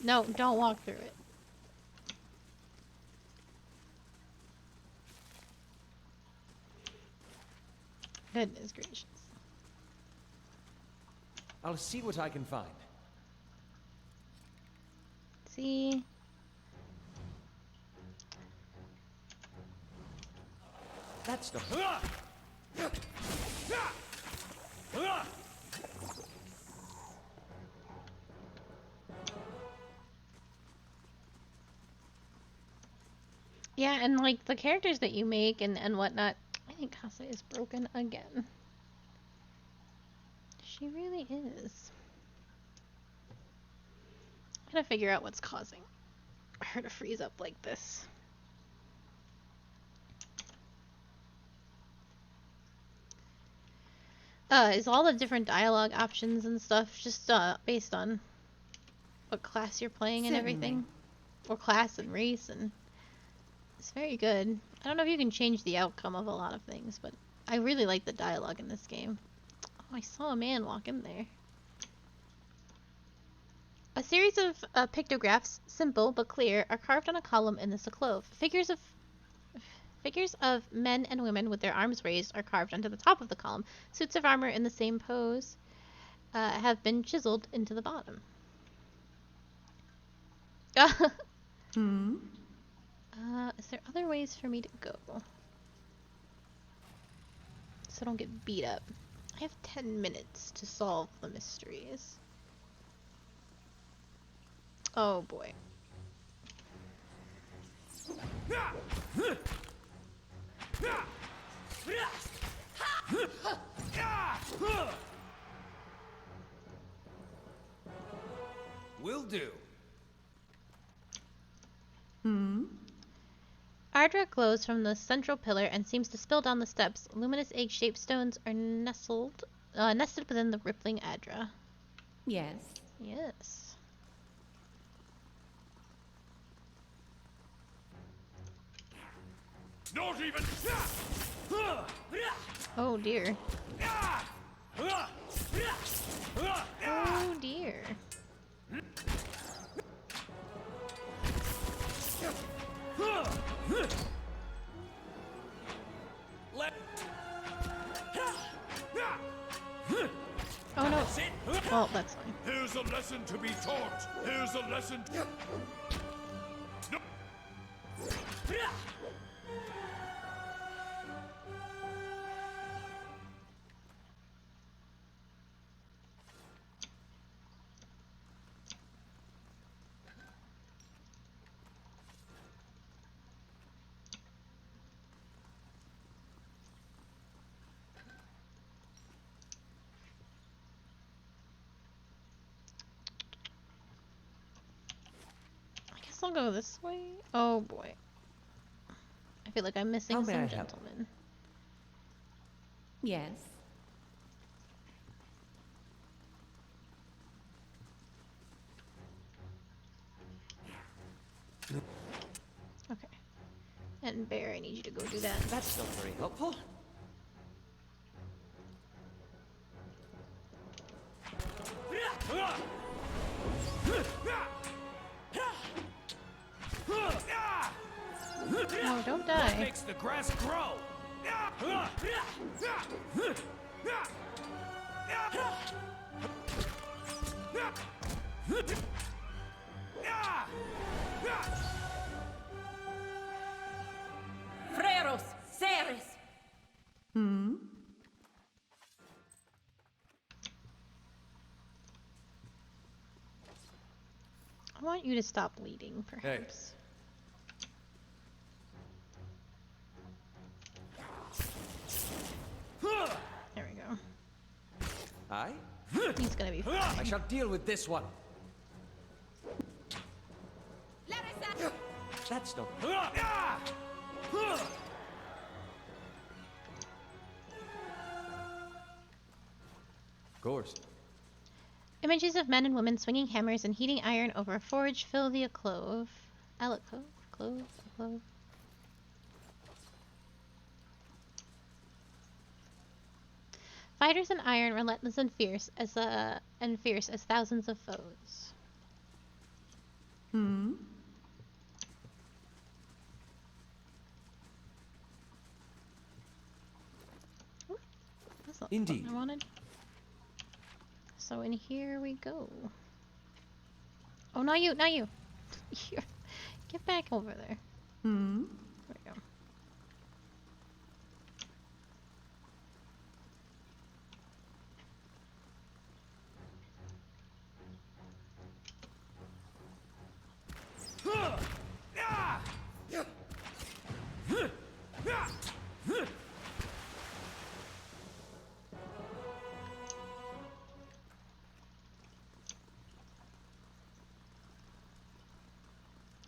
No, don't walk through it. Goodness gracious. I'll see what I can find. See? That's not... Yeah, and like the characters that you make and whatnot, I think Casa is broken again. She really is. I'm gonna figure out what's causing her her to freeze up like this. Is all the different dialogue options and stuff just based on what class you're playing and everything? Or class and race, and it's very good. I don't know if you can change the outcome of a lot of things, but I really like the dialogue in this game. Oh, I saw a man walk in there. A series of pictographs, simple but clear, are carved on a column in this alcove. Figures of men and women with their arms raised are carved onto the top of the column. Suits of armor in the same pose have been chiseled into the bottom. Is there other ways for me to go? So I don't get beat up. I have 10 minutes to solve the mysteries. Oh boy. Will do. Ardra glows from the central pillar and seems to spill down the steps. Luminous egg-shaped stones are nested within the rippling Adra. Yes. Yes. Not even. Oh dear. Oh dear. Oh no. Well, that's fine. Here's a lesson to be taught. Here's a lesson. No. I guess I'll go this way. Oh boy. I feel like I'm missing How may I some help? gentlemen. Yes. Okay. And Bear, I need you to go do that. That's not very helpful. No, don't What die. makes the grass grow? Freros, seres. I want you to stop bleeding, perhaps. There we go. Aye? He's gonna be fine. I shall deal with this one. That's no. Of course. Images of men and women swinging hammers and heating iron over a forge fill the alcove. Alcove. Fighters in iron, relentless and fierce as thousands of foes. Ooh, that's not the button Indeed. I wanted. So in here we go. Oh, not you, not you. Here. Get back over there. There we go.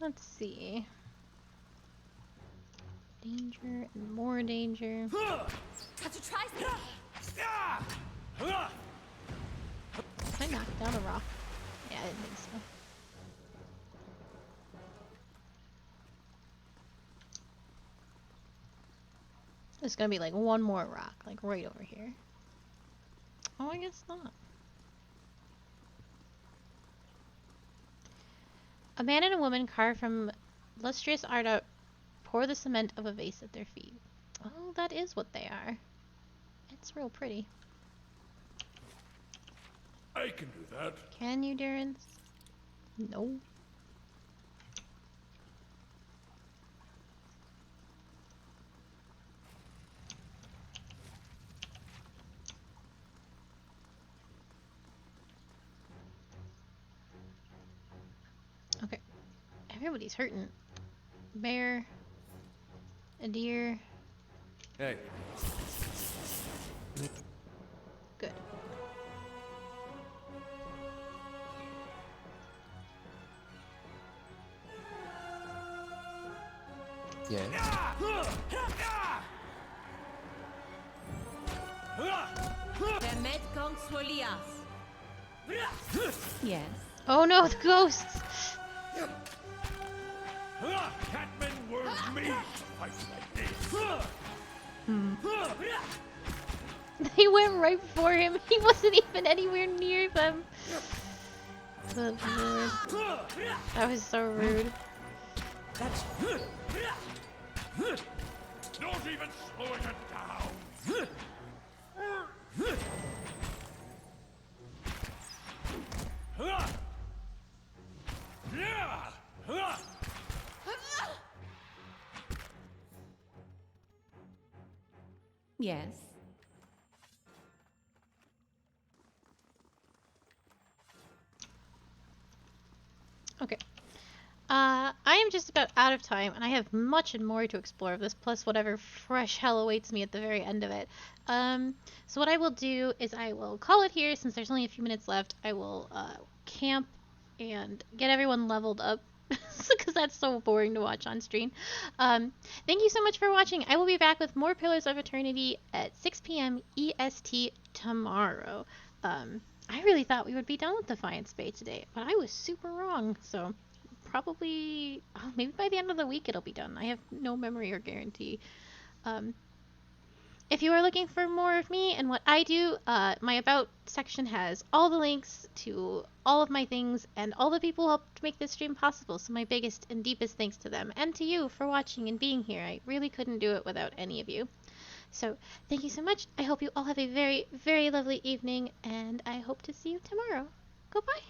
Let's see. Danger and more danger. Got to try something. Can I knock down a rock? Yeah, I didn't think so. There's gonna be like one more rock, like right over here. Oh, I guess not. A man and a woman carved from lustrous art pour the cement of a vase at their feet. Oh, that is what they are. It's real pretty. I can do that. Can you, Durance? No. Okay. Everybody's hurting. Bear. A deer. Hey. Good. Yeah. Der Medkong Swolias. Yes. Oh no, the ghosts! Catmen were made to fight like this. They went right for him. He wasn't even anywhere near them. Good lord. That was so rude. Not even slowing it down. Yes. Okay. I am just about out of time, and I have much and more to explore of this, plus whatever fresh hell awaits me at the very end of it. So what I will do is I will call it here, since there's only a few minutes left. I will camp and get everyone leveled up, because that's so boring to watch on stream. Thank you so much for watching. I will be back with more Pillars of Eternity at 6 p.m. EST tomorrow. I really thought we would be done with Defiance Bay today, but I was super wrong, so probably, oh, maybe by the end of the week it'll be done. I have no memory or guarantee. If you are looking for more of me and what I do, my About section has all the links to all of my things and all the people who helped make this stream possible, so my biggest and deepest thanks to them, and to you for watching and being here. I really couldn't do it without any of you. So, thank you so much. I hope you all have a very, very lovely evening, and I hope to see you tomorrow. Goodbye.